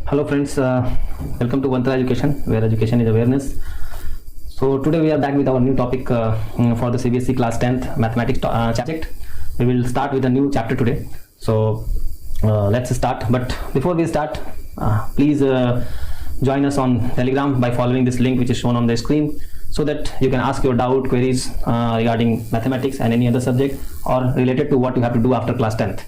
Hello friends, welcome to Vantra Education, where education is awareness. So today we are back with our new topic for the CBSE class 10th mathematics subject. We will start with a new chapter today. So let's start. But before we start, please join us on Telegram by following this link which is shown on the screen, so that you can ask your doubt, queries regarding mathematics and any other subject or related to what you have to do after class 10th.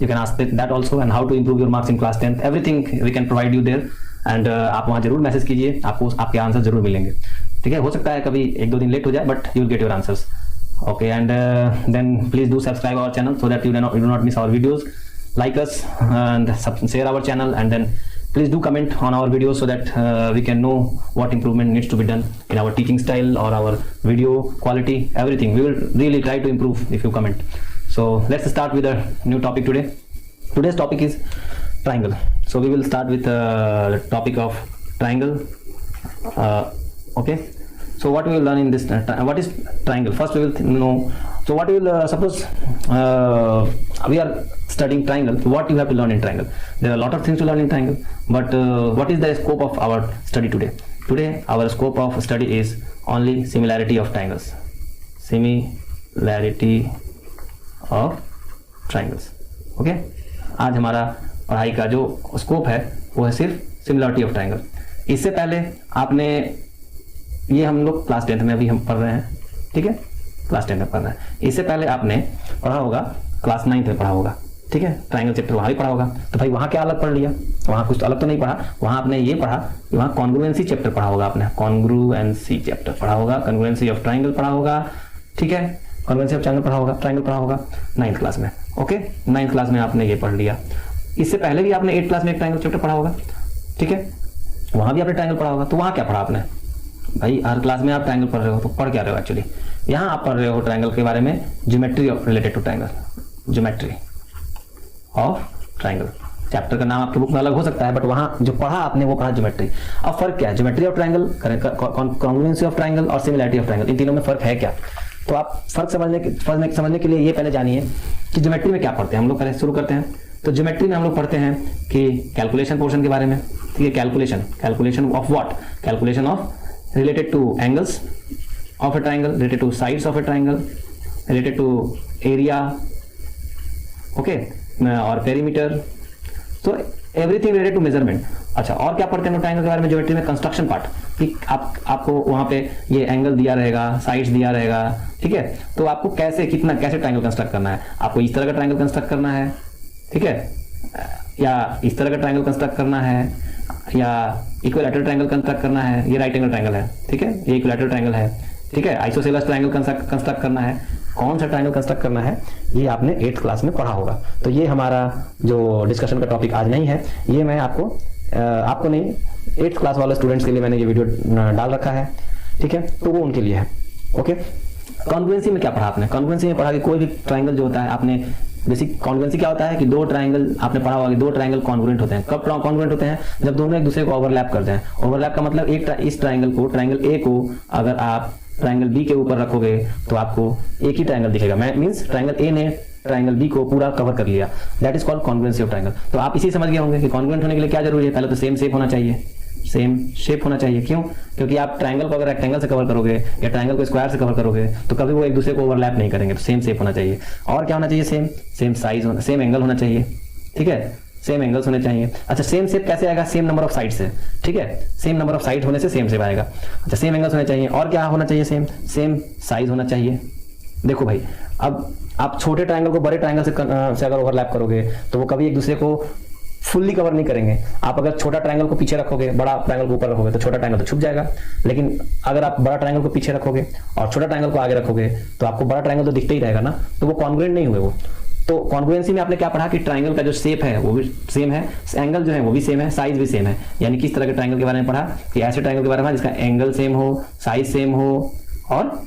You can ask that also, and how to improve your marks in class 10th. Everything we can provide you there. And आप वहाँ जरूर message कीजिए, आपको आपके answer जरूर मिलेंगे. ठीक है, हो सकता है कभी एक दो दिन लेट हो जाए, but you will get your answers. Okay, and then please do subscribe our channel so that you do not miss our videos. Like us and share our channel, and then please do comment on our videos so that we can know what improvement needs to be done in our teaching style or our video quality. Everything we will really try to improve if you comment. So let's start with a new topic today. Today's topic is triangle. So we will start with the topic of triangle. Okay, so what we will learn in this, what is triangle? First we will know. So what we will suppose we are studying triangle. What you have to learn in triangle? There are a lot of things to learn in triangle, but what is the scope of our study today? Today our scope of study is only similarity of triangles. Similarity of triangles. Okay, आज हमारा पढ़ाई का जो scope है वो है सिर्फ similarity of triangle. इससे पहले आपने ये हम लोग क्लास 10th में अभी हम पढ़ रहे हैं. ठीक है, क्लास 10th में पढ़ रहे हैं. इससे पहले आपने पढ़ा होगा क्लास 9th में पढ़ा होगा. ठीक है, ट्राइंगल चैप्टर वहाँ भी पढ़ा होगा. तो भाई वहाँ क्या अलग पढ़ लिया? वहाँ कुछ तो अलग तो नहीं पढ़ा. वहाँ आपने ये पढ़ा कि वहाँ कॉन्ग्रुएंसी चैप्टर पढ़ा होगा. आपने कॉन्ग्रुएंसी चैप्टर पढ़ा होगा, कॉन्ग्रुएंसी ऑफ ट्राइंगल पढ़ा होगा. ठीक है, कॉन्ग्रुएंसी ऑफ ट्राइंगल पढ़ा होगा 9th क्लास में. ओके, 9th क्लास में आपने ये पढ़ लिया. इससे पहले भी आपने 8th क्लास में एक ट्राइंगल चैप्टर पढ़ा होगा. ठीक है, वहाँ भी आपने ट्राइंगल पढ़ा होगा. तो वहाँ क्या पढ़ा आपने? भाई हर क्लास में आप ट्राइंगल पढ़ रहे हो, तो पढ़ क्या रहे हो एक्चुअली? यहाँ आप पढ़ रहे हो ट्राइंगल के बारे में, geometry of related to triangle. Geometry of triangle chapter का नाम आपके बुक में अलग हो सकता है, बट वहाँ जो पढ़ा आपने वो पढ़ा ज्योमेट्री. अब फर्क क्या है? Geometry of triangle, congruency of triangle और सिमिलरिटी ऑफ ट्राइंगल, इन तीनों में फर्क है क्या? तो आप फर्क समझने के लिए ये पहले जानिए कि ज्योमेट्री में क्या पढ़ते हैं हम लोग. पहले शुरू करते हैं. तो ज्योमेट्री में हम लोग पढ़ते हैं कि कैलकुलेशन पोर्शन के बारे में. ठीक है, calculation of what? Calculation of related to angles of a triangle, related to sides of a triangle, related to area, okay, और पेरीमीटर. तो एवरीथिंग रिलेटेड टू मेजरमेंट. अच्छा, और क्या पढ़ते हैं ट्राइंगल के बारे में ज्योमेट्री में? कंस्ट्रक्शन पार्ट, कि आपको वहां पे ये एंगल दिया रहेगा, साइड्स दिया रहेगा. ठीक है, तो आपको कैसे ट्राइंगल कंस्ट्रक्ट करना है. आपको इस तरह का ट्राइंगल कंस्ट्रक्ट करना है, ठीक है, या इस तरह का ट्राइंगल कंस्ट्रक्ट करना है, या इक्विलैटरल ट्राइंगल कंस्ट्रक्ट करना है. ये राइट एंगल ट्राइंगल है. ठीक है, ये इक्विलैटरल ट्राइंगल है. ठीक है, आइसोसेलेस ट्राइंगल कंस्ट्रक्ट करना है. कौन सा ट्राइंगल कंस्ट्रक्ट करना है ये आपने 8th क्लास में पढ़ा होगा. तो ये हमारा जो डिस्कशन का टॉपिक आज नहीं है. ये मैं आपको नहीं, 8th क्लास वाले स्टूडेंट्स के लिए मैंने ये वीडियो डाल रखा है. ठीक है, तो वो उनके लिए है. ओके, कॉन्ग्रुएंसी में क्या पढ़ा आपने? कॉन्ग्रुएंसी में पढ़ा कि कोई भी ट्राइंगल जो होता है, आपने बेसिक कॉन्ग्रुएंसी क्या होता है कि दो ट्राइंगल आपने पढ़ा होगा कि दो ट्राइंगल कॉन्ग्रुएंट होते हैं. कब कॉन्ग्रुएंट होते हैं? जब दोनों एक दूसरे को ओवरलैप करते हैं. ओवरलैप का मतलब इस ट्राइंगल ए को अगर आप ट्राइंगल बी के ऊपर रखोगे तो आपको एक ही ट्राइंगल दिखेगा. मींस ट्राइंगल ए ने ट्राइंगल बी को पूरा कवर कर लिया. That is called congruency of triangle. तो आप इसी समझ गए होंगे कि कॉन्ग्रुएंट होने के लिए क्या जरूरी है? पहले तो सेम शेप होना चाहिए. सेम शेप होना चाहिए. क्यों? क्योंकि आप ट्राइंगल को अगर रेक्टेंगल से कवर करोगे या ट्राइंगल को स्क्वायर से कवर करोगे तो कभी वो एक दूसरे को ओवरलैप नहीं करेंगे. तो सेम शेप होना चाहिए. और क्या होना चाहिए? सेम साइज होना, सेम एंगल होना चाहिए. ठीक है, सेम एंगल्स होने चाहिए. अच्छा, सेम शेप कैसे आएगा? सेम नंबर ऑफ साइड से. ठीक है, सेम नंबर ऑफ साइड होने से सेम शेप आएगा. अच्छा, सेम एंगल्स होने चाहिए. और क्या होना चाहिए? सेम साइज होना चाहिए. देखो भाई, अब आप छोटे ट्राइंगल को बड़े ट्राइंगल से अगर ओवरलैप करोगे तो वो कभी एक दूसरे को फुल्ली कवर नहीं करेंगे. आप अगर छोटा ट्राइंगल को पीछे रखोगे, बड़ा ट्राइंगल को ऊपर रखोगे तो छोटा ट्राइंगल तो छुप जाएगा. लेकिन अगर आप बड़ा ट्राइंगल को पीछे रखोगे और छोटा ट्राइंगल को आगे रखोगे तो आपको बड़ा ट्राइंगल तो दिखते ही रहेगा ना. तो वो कॉन्ग्रुएंट नहीं हुए वो. तो कॉन्ग्रुएंसी में आपने क्या पढ़ा कि ट्राइंगल का जो शेप है वो भी सेम है, एंगल जो है वो भी सेम है, साइज भी सेम है. यानी किस तरह के ट्राइंगल के बारे में पढ़ा कि ऐसे ट्राइंगल के बारे में जिसका एंगल सेम हो, साइज सेम हो और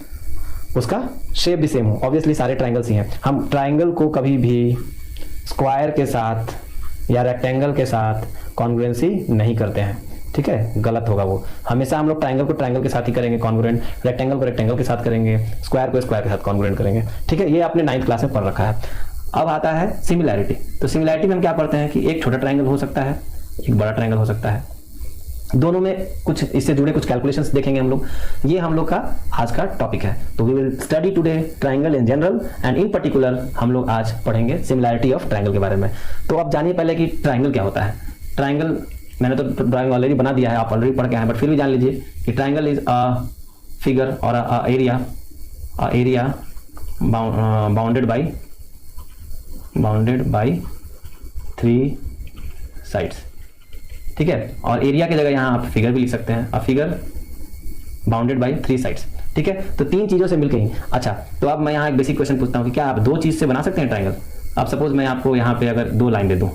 उसका शेप भी सेम हो. ऑब्वियसली सारे ट्राइंगल्स ही हैं. हम ट्राइंगल को कभी भी स्क्वायर के साथ या रेक्टेंगल के साथ कॉन्ग्रुएंसी नहीं करते हैं. ठीक है, गलत होगा वो. हमेशा हम लोग ट्राइंगल को ट्राइंगल के साथ ही करेंगे कॉन्ग्रुएंट, रेक्टेंगल को रेक्टेंगल के साथ करेंगे, स्क्वायर को स्क्वायर के साथ कॉन्ग्रुएंट करेंगे. ठीक है, ये आपने 9th क्लास में पढ़ रखा है. अब आता है सिमिलैरिटी. तो सिमिलैरिटी में हम क्या पढ़ते हैं कि एक छोटा ट्राइंगल हो सकता है एक बड़ा ट्रायंगल हो सकता है। दोनों में कुछ इससे जुड़े कुछ कैलकुलेशंस देखेंगे हम लोग। ये हम लोग का आज का टॉपिक है। तो we will study today triangle in general and in particular हम लोग आज पढ़ेंगे सिमिलैरिटी ऑफ ट्रायंगल के बारे में। तो आप जानिए पहले कि ट्रायंगल क्या होता है। ट्रायंगल मैंने तो ड्राइंग ऑलरेडी बना दिया है, आप ऑलरेडी पढ़ के आए, बट फिर भी जान लीजिए कि ट्रायंगल इज अ फिगर और अ एरिया बाउंडेड बाय 3 साइड्स। ठीक है, और एरिया की जगह यहाँ आप फिगर भी लिख सकते हैं, a figure bounded by 3 sides. ठीक है, तो 3 चीजों से मिलकर ही। अच्छा, तो अब मैं यहाँ एक बेसिक क्वेश्चन पूछता हूँ कि क्या आप 2 चीज से बना सकते हैं ट्रायंगल? अब सपोज मैं आपको यहाँ पे अगर 2 लाइन दे दूँ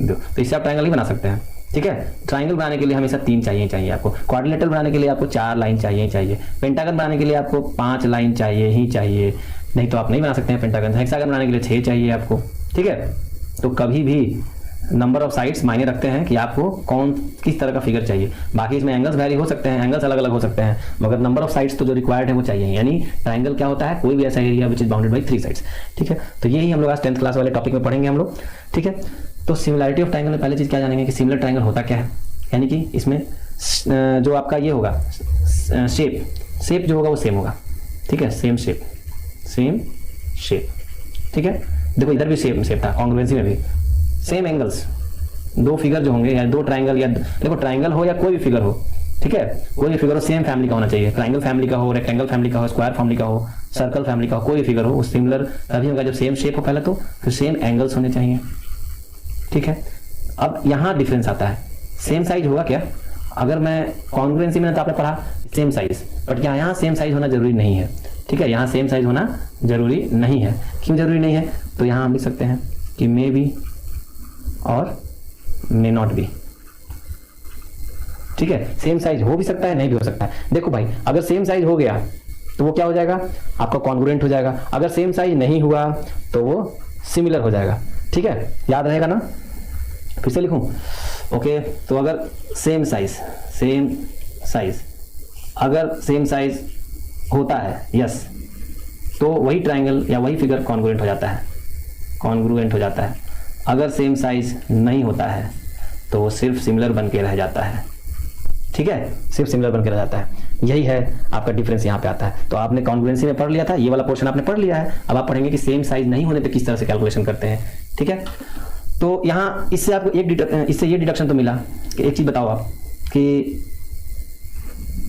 तो इससे आप ट्रायंगल ही बना सकते हैं। ठीक है, ट्रायंगल बनाने के लिए हमेशा 3 चाहिए आपको। क्वाड्रिलेटरल बनाने के लिए आपको 4 लाइन चाहिए। पेंटागन बनाने के लिए आपको 5 लाइन चाहिए, नहीं तो आप नहीं बना सकते हैं पेंटागन। हेक्सागन बनाने के लिए 6 चाहिए आपको। ठीक है, तो कभी भी नंबर ऑफ साइड्स मायने रखते हैं कि आपको किस तरह का फिगर चाहिए। बाकी इसमें एंगल्स वैरी हो सकते हैं, एंगल्स अलग अलग हो सकते हैं, मगर नंबर ऑफ साइड्स तो जो रिक्वायर्ड है वो चाहिए। यानी ट्रायंगल क्या होता है? कोई भी ऐसा area which is bounded by 3 sides. ठीक है, तो यही हम लोग आज 10th क्लास वाले टॉपिक में पढ़ेंगे हम लोग। ठीक है, तो सिमिलैरिटी ऑफ ट्रायंगल में पहले चीज क्या जानेंगे कि सिमिलर ट्रायंगल होता क्या है। यानी कि इसमें जो आपका ये होगा शेप जो होगा वो सेम होगा। ठीक है, सेम शेप। ठीक है, देखो इधर भी सेम था, कॉन्ग्रुएंसी में भी सेम एंगल्स। 2 फिगर जो होंगे या 2 ट्रायंगल, या देखो ट्रायंगल हो या कोई भी फिगर हो, ठीक है, कोई भी फिगर हो सेम फैमिली का होना चाहिए। ट्रायंगल फैमिली का हो, रेक्टेंगल फैमिली का हो, स्क्वायर फैमिली का हो, सर्कल फैमिली का हो, कोई भी फिगर हो वो सिमिलर तभी होगा जब सेम शेप हो पहले तो, फिर सेम एंगल्स होने चाहिए। ठीक है, अब यहाँ डिफरेंस आता है। सेम साइज होगा क्या? अगर मैं कॉन्ग्रुएंसी में तो आपने पढ़ा सेम साइज, बट यहाँ सेम साइज होना जरूरी नहीं है। ठीक है, यहाँ सेम साइज होना जरूरी नहीं है। क्यों जरूरी नहीं है? तो यहाँ हम लिख सकते हैं कि मे बी और मे नॉट बी। ठीक है, सेम साइज हो भी सकता है, नहीं भी हो सकता है। देखो भाई, अगर सेम साइज हो गया तो वो क्या हो जाएगा? आपका कॉन्ग्रुएंट हो जाएगा। अगर सेम साइज नहीं हुआ तो वो सिमिलर हो जाएगा। ठीक है, याद रहेगा ना? फिर से लिखूं? ओके, तो अगर सेम साइज अगर सेम साइज होता है, यस, तो वही ट्रायंगल या वही फिगर कॉन्ग्रुएंट हो जाता है। अगर सेम साइज नहीं होता है तो वो सिर्फ सिमिलर बन के रह जाता है। ठीक है, सिर्फ सिमिलर बन के रह जाता है। यही है आपका डिफरेंस यहाँ पे आता है। तो आपने कॉन्ग्रुएंसी में पढ़ लिया था, ये वाला पोर्शन आपने पढ़ लिया है। अब आप पढ़ेंगे कि सेम साइज नहीं होने पे किस तरह से कैलकुलेशन करते हैं। ठीक है, तो यहाँ इससे आपको इससे ये डिडक्शन तो मिला कि एक चीज बताओ आप कि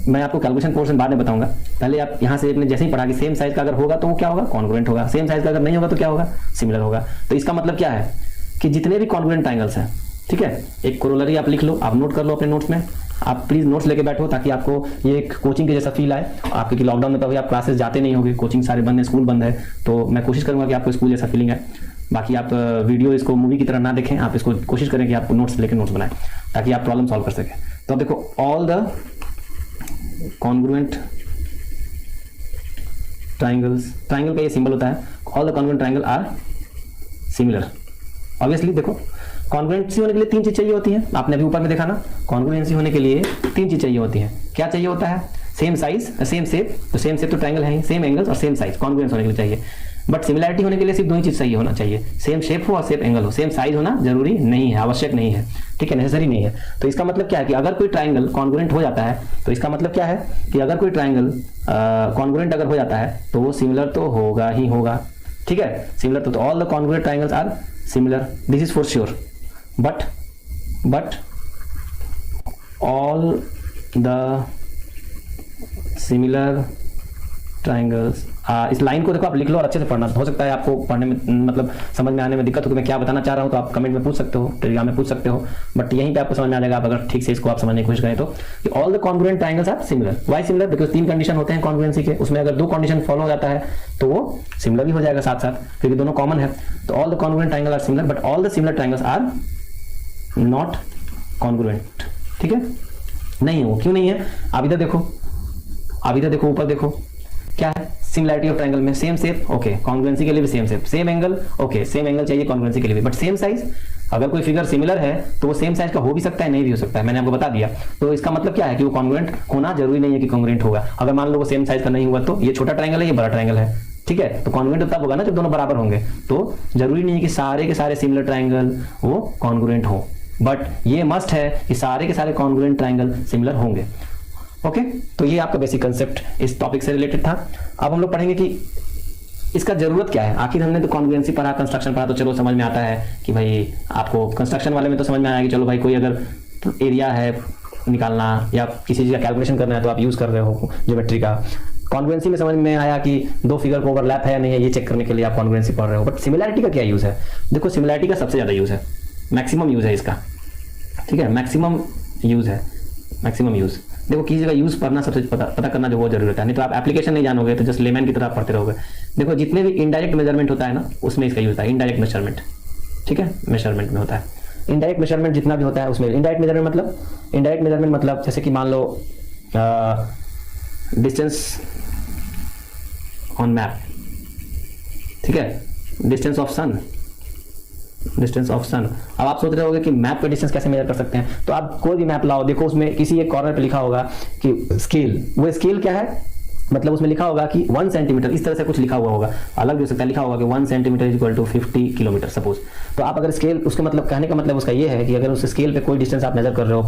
मैं आपको कैलकुलेशन पोर्शन बाद में बताऊंगा। पहले आप यहाँ से आपने जैसे ही पढ़ा कि सेम साइज का अगर होगा तो वो क्या होगा? कॉन्ग्रुएंट होगा। सेम साइज का अगर नहीं होगा तो क्या होगा? सिमिलर होगा। तो इसका मतलब क्या है कि जितने भी कॉन्ग्रुएंट ट्रायंगल्स हैं, ठीक है, एक कोरोलरी आप लिख लो, आप नोट कर लो अपने नोट्स में। आप प्लीज नोट्स लेके बैठो ताकि आपको ये एक कोचिंग के जैसा फील आए। आपके कि लॉकडाउन में तो अभी आप क्लासेस जाते नहीं होंगे, कोचिंग सारे बंद है, स्कूल बंद है, तो मैं कोशिश करूंगा कि आपको स्कूल जैसा फीलिंग आए। बाकी आप वीडियो इसको मूवी की तरह ना देखें, आप इसको कोशिश करें कि आप नोट्स लेके नोट्स बनाएं ताकि आप प्रॉब्लम सॉल्व कर सकें। तो अब देखो, all the congruent triangles, triangle का ये सिंबल होता है, all the congruent triangle are similar. Obviously देखो, कॉन्ग्रुएंसी होने के लिए 3 चीज चाहिए होती है। आपने अभी ऊपर में देखा ना, कॉन्ग्रुएंसी होने के लिए 3 चीज चाहिए होती है। क्या चाहिए होता है? सेम साइज, सेम शेप, तो सेम शेप तो ट्रायंगल है, सेम एंगल्स और सेम साइज कॉन्ग्रुएंस होने के लिए चाहिए। बट सिमिलैरिटी होने के लिए सिर्फ 2 ही चीज सही होना चाहिए, सेम शेप हो और सेम एंगल हो। सेम साइज होना जरूरी नहीं है, आवश्यक नहीं है। ठीक है, नेसेसरी नहीं है। तो इसका मतलब क्या है कि अगर कोई ट्रायंगल कॉन्ग्रुएंट हो जाता है तो इसका मतलब क्या है कि अगर कोई ट्रायंगल कॉन्ग्रुएंट अगर हो जाता है तो वो सिमिलर तो होगा ही होगा। ठीक है, सिमिलर तो all the congruent triangles are similar, this is for sure. But all the similar triangles, इस लाइन को देखो, आप लिख लो और अच्छे से पढ़ना। हो सकता है आपको पढ़ने में मतलब समझ में आने में दिक्कत हो कि मैं क्या बताना चाह रहा हूँ, तो आप कमेंट में पूछ सकते हो, टेलीग्राम में पूछ सकते हो, बट यहीं पे आपको समझ में आ जाएगा आप अगर ठीक से इसको आप समझने की कोशिश करें तो। कि all the congruent triangles are similar. Why similar? Because 3 condition होते हैं कॉन्ग्रुएंसी के, उसमें अगर 2 कंडीशन फॉलो हो जाता है तो वो सिमिलर भी हो जाएगा साथ साथ, क्योंकि दोनों कॉमन है। तो all the congruent triangle are similar but all the similar triangles are not congruent. ठीक है, नहीं हो, क्यों नहीं है? आप इधर देखो, ऊपर देखो, क्या है? सिमिलैरिटी ऑफ ट्रायंगल में सेम शेप, ओके, कॉन्ग्रुएंसी के लिए भी same shape, same angle, okay, same angle चाहिए कॉन्ग्रुएंसी के लिए भी, बट सेम साइज। अगर कोई फिगर सिमिलर है तो वो सेम साइज का हो भी सकता है, नहीं भी हो सकता है, मैंने आपको बता दिया। तो इसका मतलब क्या है कि वो कॉन्ग्रुएंट होना जरूरी नहीं है कि कॉन्ग्रुएंट होगा। अगर मान लो वो सेम साइज का नहीं हुआ तो ये छोटा ट्रायंगल है, ये बड़ा ट्रायंगल है, ठीक है, तो कॉन्ग्रुएंट तब होगा ना जब दोनों बराबर होंगे। तो जरूरी नहीं है कि सारे के सारे सिमिलर ट्रायंगल वो कॉन्ग्रुएंट हो, बट ये मस्ट है कि सारे के सारे कॉन्ग्रुएंट ट्राइंगल सिमिलर होंगे। ओके, तो ये आपका बेसिक कंसेप्ट इस टॉपिक से रिलेटेड था। अब हम लोग पढ़ेंगे कि इसका जरूरत क्या है। आखिर हमने तो कॉन्ग्रुएंसी पढ़ा, कंस्ट्रक्शन पढ़ा, तो चलो समझ में आता है कि भाई आपको कंस्ट्रक्शन वाले में तो समझ में आया कि चलो भाई कोई अगर एरिया है निकालना या किसी चीज़ का कैलकुलेशन करना है तो आप यूज़ कर रहे हो ज्योमेट्री का। कॉन्ग्रुएंसी में समझ में आया कि दो फिगर को ओवरलैप है या नहीं है ये चेक करने के लिए आप कॉन्ग्रुएंसी पढ़ रहे हो। बट सिमिलैरिटी का क्या यूज़ है? देखो सिमिलैरिटी का सबसे ज़्यादा यूज़ है, मैक्सिमम यूज़ है इसका, ठीक है, मैक्सिमम यूज़ है, मैक्सिमम यूज़। देखो किसी जगह यूज़ पढ़ना सबसे पता करना जो बहुत जरूरत है, नहीं तो आप एप्लीकेशन नहीं जानोगे तो जस्ट लेमैन की तरह आप पढ़ते रहोगे। देखो जितने भी इनडायरेक्ट मेजरमेंट होता है ना उसमें इसका यूज़ होता है, इनडायरेक्ट मेजरमेंट, ठीक है, मेजरमेंट में होता है। इनडायरेक्ट मेजरमेंट जितना भी होता है उसमें इनडायरेक्ट मेजरमेंट मतलब जैसे कि मान लो डिस्टेंस ऑन मैप, ठीक है, डिस्टेंस ऑफ सन। अब आप सोच रहे होंगे कि मैप पे डिस्टेंस कैसे मेजर कर सकते हैं, तो आप कोई भी मैप लाओ, देखो उसमें किसी एक कॉर्नर पे लिखा होगा कि स्केल, वो स्केल क्या है, मतलब उसमें लिखा होगा कि 1 सेंटीमीटर, इस तरह से कुछ लिखा हुआ होगा, अलग भी हो सकता है, लिखा होगा कि 1 centimetre is equal to 50 kilometre suppose. तो आप अगर स्केल, उसका मतलब कहने का मतलब उसका ये है कि अगर उस स्केल पे कोई डिस्टेंस आप मेजर कर रहे हो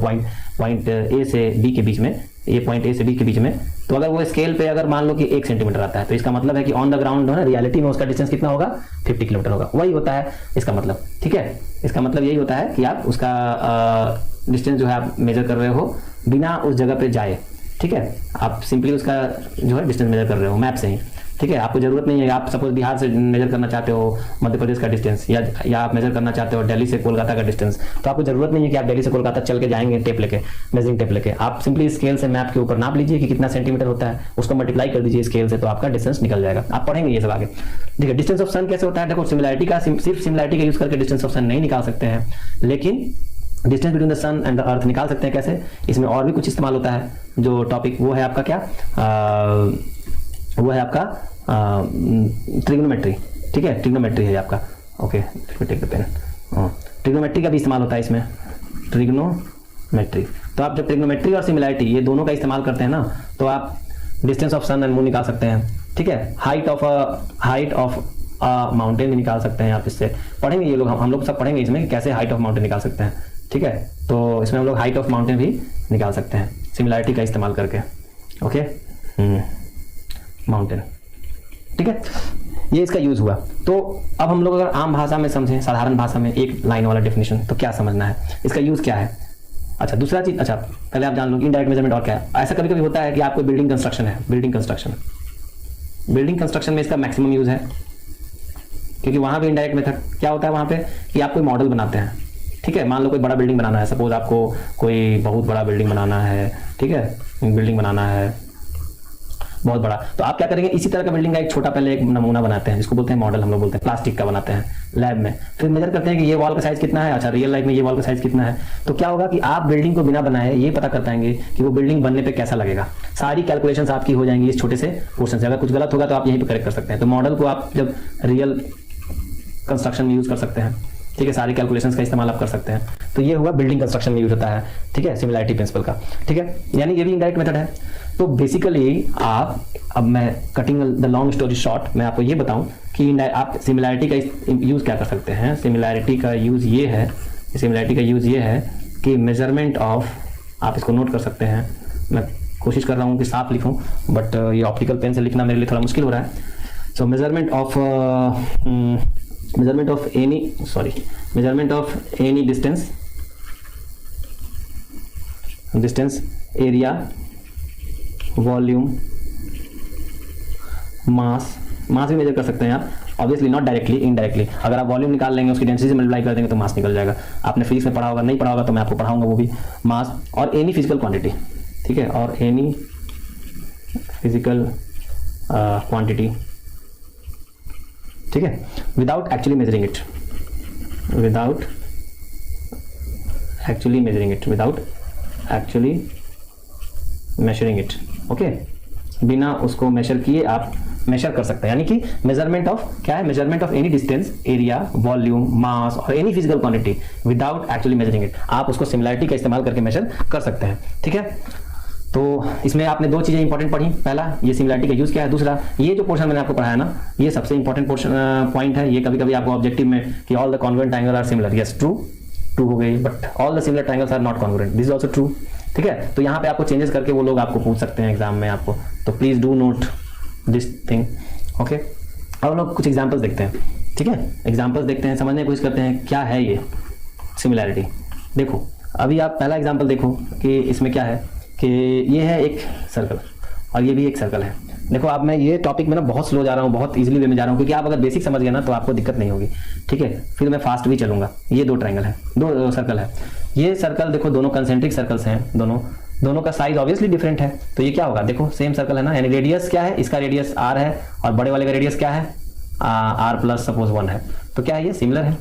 पॉइंट ए से बी के बीच में, ये पॉइंट ए से बी के बीच में, तो अगर वो स्केल पे अगर मान लो कि 1 सेंटीमीटर आता है तो इसका मतलब है कि ऑन द ग्राउंड है ना, रियलिटी में उसका डिस्टेंस कितना होगा, 50 किलोमीटर होगा। वही होता है इसका मतलब, ठीक है, इसका मतलब यही होता है कि आप उसका डिस्टेंस जो है आप मेजर कर रहे हो बिना उस जगह पे जाए, ठीक है, आप सिंपली उसका जो है डिस्टेंस मेजर कर रहे हो मैप से ही, ठीक है। आपको जरूरत नहीं है, आप सपोज बिहार से मेजर करना चाहते हो मध्य प्रदेश का डिस्टेंस, या आप मेजर करना चाहते हो दिल्ली से कोलकाता का डिस्टेंस, तो आपको जरूरत नहीं है कि आप दिल्ली से कोलकाता चल के जाएंगे टेप लेके, मेजरिंग टेप लेके। आप सिंपली स्केल से मैप के ऊपर नाप लीजिए कि कितना सेंटीमीटर होता है, उसको मल्टीप्लाई कर दीजिए स्केल से, तो आपका डिस्टेंस निकल जाएगा। आप पढ़ेंगे ये सब आगे, ठीक है। डिस्टेंस ऑफ सन कैसे होता है? देखो सिमिलैरिटी का, सिर्फ सिमिलैरिटी का यूज करके डिस्टेंस ऑफ सन नहीं निकाल सकते हैं, लेकिन distance between the sun and the earth निकाल सकते हैं। कैसे? इसमें और भी कुछ इस्तेमाल होता है, जो टॉपिक वो है आपका क्या, वो है आपका ट्रिग्नोमेट्री, ठीक है, ट्रिग्नोमेट्री है आपका। Okay, take the pen. Trigonometry का भी इस्तेमाल होता है इसमें, ट्रिग्नोमेट्री। तो आप जब ट्रिग्नोमेट्री और सिमिलैरिटी ये दोनों का इस्तेमाल करते हैं ना, तो आप distance of sun and moon निकाल सकते हैं, ठीक है। हाइट ऑफ माउंटेन भी निकाल सकते हैं आप, इससे पढ़ेंगे ये लोग, हम लोग सब पढ़ेंगे इसमें कि कैसे हाइट ऑफ माउंटेन निकाल सकते हैं, ठीक है। तो इसमें हम लोग हाइट ऑफ माउंटेन भी निकाल सकते हैं सिमिलैरिटी का इस्तेमाल करके। ओके, माउंटेन, ठीक है, ये इसका यूज हुआ। तो अब हम लोग अगर आम भाषा में समझें, साधारण भाषा में एक लाइन वाला डेफिनेशन, तो क्या समझना है, इसका यूज क्या है। अच्छा, दूसरा चीज, अच्छा पहले आप जान लो इनडायरेक्ट मेजरमेंट और क्या है। ऐसा कभी कभी होता है कि आपको बिल्डिंग कंस्ट्रक्शन है, बिल्डिंग कंस्ट्रक्शन में इसका मैक्सिमम यूज है, क्योंकि वहां भी इनडायरेक्ट मेथड क्या होता है वहां पे कि आप कोई मॉडल बनाते हैं, ठीक है। मान लो कोई बड़ा बिल्डिंग बनाना है, सपोज आपको कोई बहुत बड़ा बिल्डिंग बनाना है, ठीक है, बिल्डिंग बनाना है बहुत बड़ा, तो आप क्या करेंगे, इसी तरह का बिल्डिंग का एक छोटा पहले एक नमूना बनाते हैं, जिसको बोलते हैं मॉडल, हम लोग बोलते हैं, प्लास्टिक का बनाते हैं लैब में। फिर मेजर करते हैं कि ये वॉल का साइज कितना है, अच्छा रियल लाइफ में ये वॉल का साइज कितना है। तो क्या होगा कि आप बिल्डिंग को बिना बनाए ये पता कर पाएंगे कि वो बिल्डिंग बनने पे कैसा लगेगा। सारी कैलकुलेशंस आपकी हो जाएंगी इस छोटे से पोर्शन से। अगर कुछ गलत होगा तो आप यहीं पे करेक्ट कर सकते हैं। तो मॉडल को आप जब रियल कंस्ट्रक्शन में यूज कर सकते हैं, ठीक है, सारी कैलकुलेशंस का इस्तेमाल आप कर सकते हैं। तो ये हुआ बिल्डिंग कंस्ट्रक्शन में यूज होता है, ठीक है, सिमिलैरिटी प्रिंसिपल का, ठीक है, यानी ये भी इनडायरेक्ट मेथड है। तो बेसिकली आप, अब मैं cutting the long story short, मैं आपको ये बताऊं कि आप सिमिलैरिटी का यूज क्या कर सकते हैं। सिमिलैरिटी का यूज ये है कि मेजरमेंट ऑफ, आप इसको नोट कर सकते हैं, मैं कोशिश कर रहा हूँ कि साफ लिखूं, बट ये ऑप्टिकल पेन से लिखना मेरे लिए थोड़ा मुश्किल हो रहा है। सो measurement of any distance, area, volume, mass भी मेजर कर सकते हैं आप, ऑब्वियसली नॉट डायरेक्टली, इनडायरेक्टली। अगर आप वॉल्यूम निकाल लेंगे, उसकी डेंसिटी से मल्टीप्लाई कर देंगे तो मास निकल जाएगा। आपने फिजिक्स में पढ़ा होगा, नहीं पढ़ा होगा तो मैं आपको पढ़ाऊंगा वो भी। मास और एनी फिजिकल क्वांटिटी, ठीक है, और एनी फिजिकल क्वांटिटी, ठीक है, without actually measuring it, without actually measuring it, okay, बिना उसको मेजर किए आप मेजर कर सकते हैं। यानी कि मेजरमेंट ऑफ क्या है, measurement of any distance, area, volume, mass और any physical quantity without actually measuring it, आप उसको सिमिलैरिटी का इस्तेमाल करके मेजर कर सकते हैं, ठीक है। तो इसमें आपने दो चीजें इंपॉर्टेंट पढ़ी, पहला ये सिमिलैरिटी का यूज क्या है, दूसरा ये जो पोर्शन मैंने आपको पढ़ाया ना, ये सबसे इंपॉर्टेंट पोर्शन पॉइंट है। ये कभी कभी आपको ऑब्जेक्टिव में कि all the congruent triangle are similar, yes true, true हो गई, but all the similar triangles are not congruent, this is also true. ठीक है, तो यहाँ पे आपको चेंजेस करके वो लोग आपको पूछ सकते हैं एग्जाम में आपको, तो please do not this thing. Okay, अब हम लोग कुछ एग्जाम्पल्स देखते हैं। ठीक है, एग्जाम्पल्स देखते हैं, समझने की कोशिश करते हैं क्या है ये सिमिलैरिटी। देखो अभी आप पहला एग्जाम्पल देखो कि इसमें क्या है कि ये है एक सर्कल और ये भी एक सर्कल है। देखो आप, मैं ये टॉपिक में ना बहुत स्लो जा रहा हूँ, बहुत इजीली वे में जा रहा हूँ, क्योंकि आप अगर बेसिक समझ गए ना तो आपको दिक्कत नहीं होगी। ठीक है, फिर मैं फास्ट भी चलूंगा। ये दो ट्रायंगल है, दो सर्कल है। ये सर्कल देखो दोनों कंसेंट्रिक सर्कल्स हैं, दोनों का साइज ऑब्वियसली डिफरेंट है। तो ये क्या होगा, देखो सेम सर्कल है ना, यानी रेडियस क्या है, इसका रेडियस r है और बड़े वाले का रेडियस क्या है r प्लस सपोज 1 है। तो क्या है, ये सिमिलर है।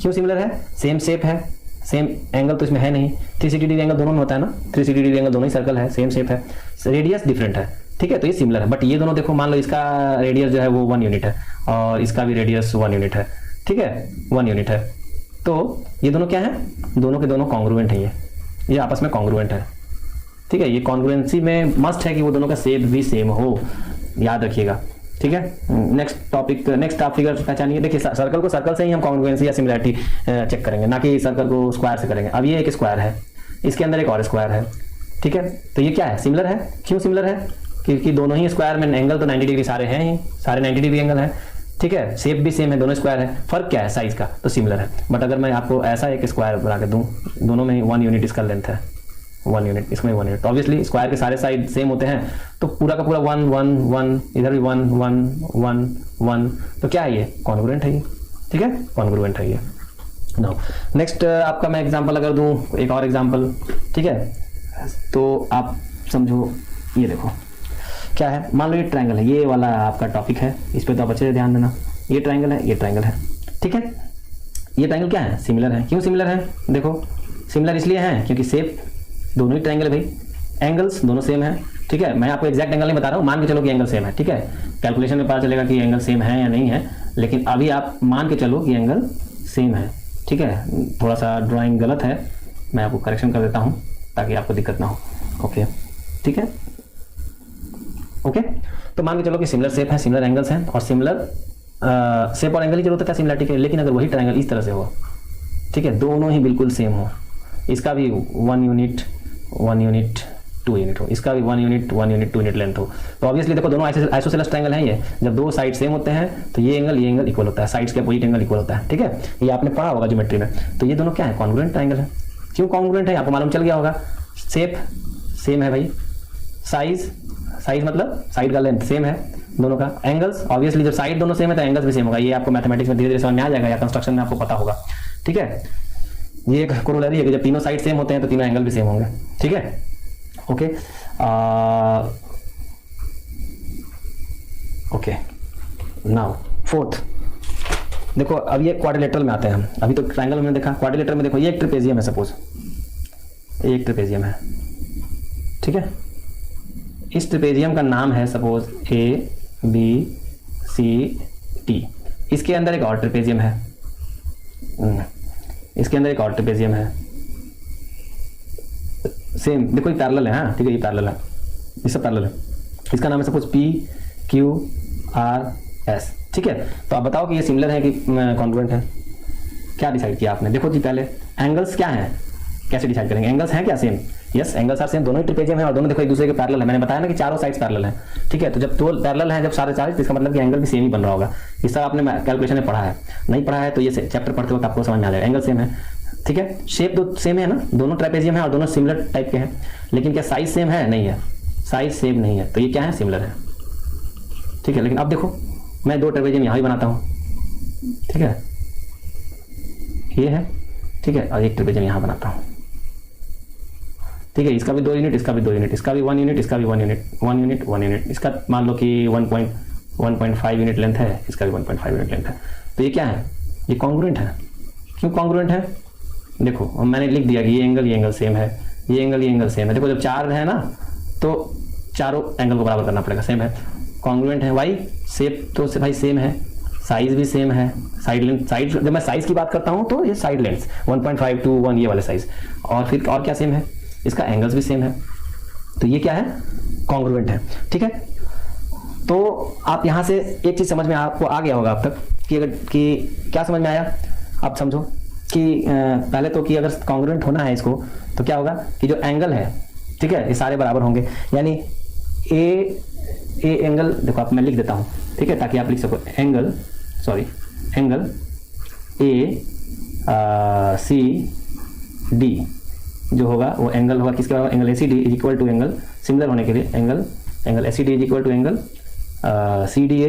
क्यों सिमिलर है, सेम शेप है, सेम एंगल तो इसमें है नहीं, 360 डिग्री एंगल दोनों में होता है ना, 360 डिग्री एंगल दोनों ही सर्कल है, सेम शेप है, रेडियस डिफरेंट है। ठीक है, तो ये सिमिलर है। बट ये दोनों देखो, मान लो इसका रेडियस जो है वो 1 यूनिट है और इसका भी रेडियस 1 यूनिट है। ठीक है, 1 यूनिट है। तो ये दोनों क्या है, दोनों के दोनों कॉन्ग्रुएंट है, ये आपस में कॉन्ग्रुएंट है। ठीक है, ये कॉन्ग्रुएंसी में मस्ट है कि वो दोनों का शेप भी सेम हो, याद रखिएगा। ठीक है, नेक्स्ट टॉपिक, नेक्स्ट आप फिगर पहचानिए। देखिए सर्कल को सर्कल से ही हम कॉन्ग्रुएंसी या सिमिलैरिटी चेक करेंगे, ना कि सर्कल को स्क्वायर से करेंगे। अब ये एक स्क्वायर है, इसके अंदर एक और स्क्वायर है। ठीक है, तो ये क्या है, सिमिलर है। क्यों सिमिलर है, क्योंकि दोनों ही स्क्वायर में एंगल तो 90 डिग्री सारे हैं ही, सारे 90 डिग्री एंगल है। ठीक है, शेप भी सेम है, दोनों स्क्वायर है, फर्क क्या है साइज का, तो सिमिलर है। बट अगर मैं आपको ऐसा एक स्क्वायर बना के दूं, दोनों में 1 यूनिट इसका लेंथ है, 1 यूनिट, इसमें 1 यूनिट, ऑब्वियसली स्क्वायर के सारे साइड सेम होते हैं, तो पूरा का पूरा 1 1 1, इधर भी 1 1 1 1, तो क्या है ये, कॉन्ग्रुएंट है ये। ठीक है, कॉन्ग्रुएंट है ये। नाउ नेक्स्ट आपका मैं एग्जांपल अगर दूं, एक और एग्जांपल। ठीक है, तो आप समझो, ये देखो क्या है, मान लो ये ट्रायंगल है, ये वाला आपका टॉपिक है, इस पे तो आप अच्छे से ध्यान देना। ये ट्रायंगल है, ये ट्रायंगल है। ठीक है, ये ट्रायंगल क्या है, सिमिलर है। क्यों सिमिलर है, देखो सिमिलर इसलिए है क्योंकि शेप दोनों ही ट्रायंगल है भाई, एंगल्स दोनों सेम है। ठीक है, मैं आपको एग्जैक्ट एंगल नहीं बता रहा हूँ, मान के चलो कि एंगल सेम है। ठीक है, कैलकुलेशन में पता चलेगा कि एंगल सेम है या नहीं है, लेकिन अभी आप मान के चलो कि एंगल सेम है। ठीक है, थोड़ा सा ड्राइंग गलत है, मैं आपको करेक्शन कर देता हूँ ताकि आपको दिक्कत ना हो। ओके, ठीक है, ओके, तो मान के चलो कि सिमिलर शेप है, सिमिलर एंगल्स हैं और सिमिलर शेप और एंगल की जरूरत है सिमिलरिटी के, लेकिन अगर वही ट्रायंगल इस तरह से हो, ठीक है, दोनों ही बिल्कुल सेम हो, इसका भी 1 यूनिट 1 यूनिट 2 यूनिट हो, इसका भी 1 यूनिट 1 यूनिट 2 यूनिट लेंथ हो, तो ऑब्वियसली देखो दोनों आइसोसेलेस ट्रायंगल हैं ये, जब दो साइड सेम होते हैं तो ये एंगल इक्वल होता है, साइड्स के अपोजिट एंगल इक्वल होता है। ठीक है, ये आपने पढ़ा होगा ज्योमेट्री में। तो ये दोनों क्या है, कॉन्ग्रुएंट ट्रायंगल है। क्यों कॉन्ग्रुएंट है, आपको मालूम चल गया होगा, शेप सेम है भाई, साइज मतलब साइड का लेंथ सेम है दोनों का, एंगल्स ऑब्वियसली जब साइड दोनों सेम है तो एंगल्स भी सेम होगा। ये आपको मैथमेटिक्स में धीरे धीरे समझ में आ जाएगा या कंस्ट्रक्शन में आपको पता होगा। ठीक है, ये एक कोरोलरी है कि जब तीनों साइड सेम होते हैं तो तीनों एंगल भी सेम होंगे। ठीक है, ओके, ओके, नाउ फोर्थ देखो, अब ये क्वाड्रिलेटरल में आते हैं हम। अभी तो ट्रायंगल में देखा, क्वाड्रिलेटरल में देखो ये एक ट्रेपेजियम है, सपोज एक ट्रेपेजियम है। ठीक है, इस ट्रेपेजियम का नाम है सपोज ABCD, इसके अंदर एक और ट्रेपेजियम है, इसके अंदर एक और ट्रेपेजियम है, सेम देखो ये पैरेलल है। हाँ ठीक है, ये पैरेलल है, ये सब पैरेलल है। इसका नाम है सपोज PQRS। ठीक है, तो आप बताओ कि ये सिमिलर है कि कॉन्ग्रुएंट है, क्या डिसाइड किया आपने। देखो जी पहले एंगल्स क्या हैं, कैसे डिसाइड करेंगे, एंगल्स हैं क्या same, yes angles are same, दोनों ही ट्रेपेजियम है और दोनों देखो एक दूसरे के पैरेलल है। मैंने बताया ना कि चारों साइड्स पैरेलल हैं। ठीक है, तो जब दो पैरेलल हैं, जब सारे साइड्स, इसका मतलब कि एंगल भी सेम ही बन रहा होगा। इस तरह आपने कैलकुलेशन में पढ़ा है, नहीं पढ़ा है तो ये चैप्टर पढ़ते वक्त आपको समझ में आ जाएगा, एंगल सेम है। ठीक है, शेप दो सेम है ना, दोनों ट्रेपेजियम है और दोनों सिमिलर टाइप के हैं, लेकिन क्या साइज सेम है, नहीं है, साइज सेम नहीं है, तो ये क्या है, सिमिलर है। ठीक है, लेकिन अब देखो मैं दो ट्रेपेजियम यहाँ भी बनाता हूँ। ठीक है, ये है, ठीक है, और एक ट्रेपेजियम यहाँ बनाता हूँ। ठीक है, इसका भी 2 यूनिट, इसका भी 2 यूनिट, इसका भी 1 यूनिट, इसका भी 1 यूनिट, 1 यूनिट 1 यूनिट, इसका मान लो कि 1.5 यूनिट लेंथ है, इसका भी 1.5 यूनिट लेंथ है। तो ये क्या है, ये कॉन्ग्रुएंट है। क्यों कॉन्ग्रुएंट है, देखो मैंने लिख दिया कि ये एंगल सेम है, ये एंगल सेम है। देखो जब चार है ना तो चारों एंगल को बराबर करना पड़ेगा, सेम है, कॉन्ग्रुएंट है। वाई, शेप तो भाई सेम है, साइज भी सेम है, साइड लेंथ, साइड जब मैं साइज की बात करता हूँ तो ये साइड लेंथ 1.5 to 1 ये वाले साइज, और फिर और क्या सेम है, इसका एंगल्स भी सेम है, तो ये क्या है, कॉन्ग्रुएंट है। ठीक है, तो आप यहाँ से एक चीज समझ में आपको आ गया होगा अब तक कि अगर कि क्या समझ में आया, आप समझो कि पहले तो कि अगर कॉन्ग्रुएंट होना है इसको तो क्या होगा कि जो एंगल है, ठीक है, ये सारे बराबर होंगे, यानी ए एंगल, देखो आप मैं लिख देता हूँ, ठीक है, ताकि आप लिख सको एंगल ए सी डी जो होगा वो एंगल होगा किसका होगा, angle A C D is equal to angle, similar होने के लिए angle A C D is equal to angle C D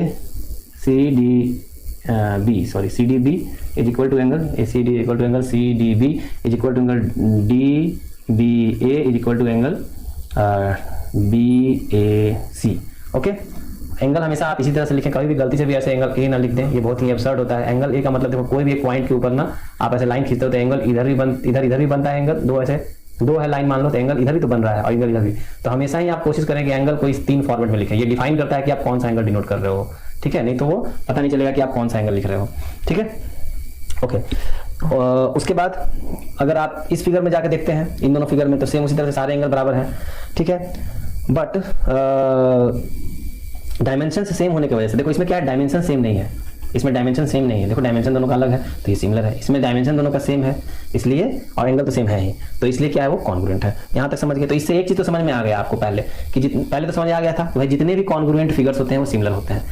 B is equal to angle A C D is equal to angle C D B is equal to angle D B A is equal to angle B A C. Okay, angle हमेशा आप इसी तरह से लिखें, कभी भी गलती से भी ऐसे एंगल ए ना लिख दें, ये बहुत ही एब्सर्ड होता है। एंगल ए का मतलब देखो कोई भी एक पॉइंट के ऊपर ना आप ऐसे लाइन खींचते हो तो एंगल इधर भी बनता है, एंगल दो है लाइन मान लो तो एंगल इधर भी तो बन रहा है और इधर भी। तो हमेशा ही आप कोशिश करें कि एंगल को इस 3 फॉर्मेट में लिखें, ये डिफाइन करता है कि आप कौन सा एंगल डिनोट कर रहे हो, ठीक है, नहीं तो वो पता नहीं चलेगा कि आप कौन सा एंगल लिख रहे हो, ठीक है। ओके, उसके बाद अगर आप इस फिगर में जाकर देखते हैं, इन दोनों फिगर में, तो सेम उसी तरह से सारे एंगल बराबर हैं, ठीक है, बट डायमेंशन सेम होने की वजह से देखो इसमें क्या है, डायमेंशन सेम नहीं है, इसमें डायमेंशन सेम नहीं है, देखो डायमेंशन दोनों का अलग है तो ये सिमिलर है, इसमें डायमेंशन दोनों का सेम है इसलिए, और एंगल तो सेम है ही, तो इसलिए क्या है वो कॉन्ग्रुएंट है। यहाँ तक समझ गए, तो इससे एक चीज तो समझ में आ गया आपको पहले कि पहले तो समझ आ गया था कि भाई जितने भी कॉन्ग्रुएंट फिगर्स होते हैं वो सिमिलर होते हैं,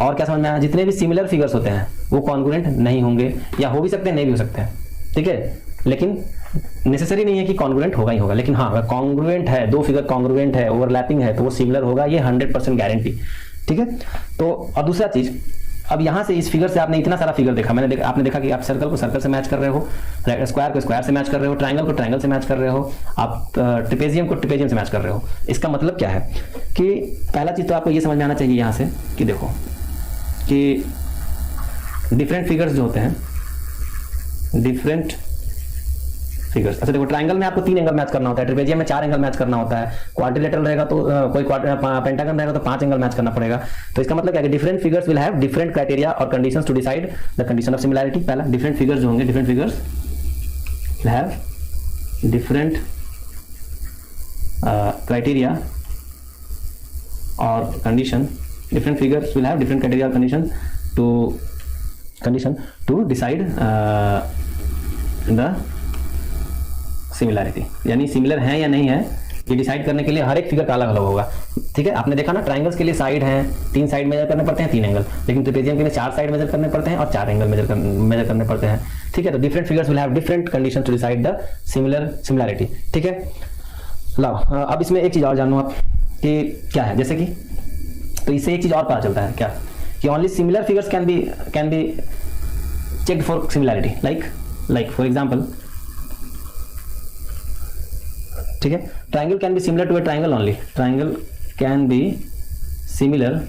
और क्या समझ में आया, जितने भी सिमिलर फिगर्स होते हैं वो कॉन्ग्रुएंट नहीं होंगे, या हो भी सकते हैं नहीं भी हो सकते हैं, ठीक है, लेकिन नेसेसरी नहीं है कि कॉन्ग्रुएंट होगा ही होगा, लेकिन हाँ अगर कॉन्ग्रुएंट है, दो फिगर कॉन्ग्रुएंट है, ओवरलैपिंग है, तो वो सिमिलर होगा, ये 100% गारंटी, ठीक है। तो और दूसरा चीज, अब यहां से इस फिगर से आपने इतना सारा फिगर देखा, आपने देखा कि आप सर्कल को सर्कल से मैच कर रहे हो, स्क्वायर को स्क्वायर से मैच कर रहे हो, ट्रायंगल को ट्रायंगल से मैच कर रहे हो, आप ट्रेपेजियम को ट्रेपेजियम से मैच कर रहे हो। इसका मतलब क्या है कि पहला चीज तो आपको ये समझ में आना चाहिए यहां से कि देखो कि डिफरेंट फिगर्स जो होते हैं, डिफरेंट फिगर्स, अच्छा देखो ट्रायंगल में आपको 3 एंगल मैच करना होता है, ट्रेपेजियम में 4 एंगल मैच करना होता है, क्वाड्रिलेटरल रहेगा तो कोई पेंटागन रहेगा तो 5 एंगल मैच करना पड़ेगा। तो इसका मतलब क्या है कि different figures will have different criteria और conditions to decide the condition of similarity. पहला डिफरेंट फिगर्स जो होंगे, different figures will have different criteria और condition, different figures will have different criteria और condition to decide the similarity, यानी similar है या नहीं है ये डिसाइड करने के लिए हर एक फिगर का अलग अलग होगा, ठीक है। आपने देखा ना ट्रायंगल्स के लिए साइड हैं, 3 साइड मेजर करने पड़ते हैं, 3 एंगल, लेकिन ट्रेपेजियम के लिए 4 साइड मेजर करने पड़ते हैं और 4 एंगल मेजर करने पड़ते हैं, ठीक है। तो different figures will have different condition to decide the similarity, ठीक है। लाओ अब इसमें एक चीज और जानो आप कि क्या है, जैसे कि तो इससे एक चीज और पता चलता है क्या कि only similar figures can be checked for similarity, like for example, ठीक है, triangle can be similar to a triangle only, triangle can be similar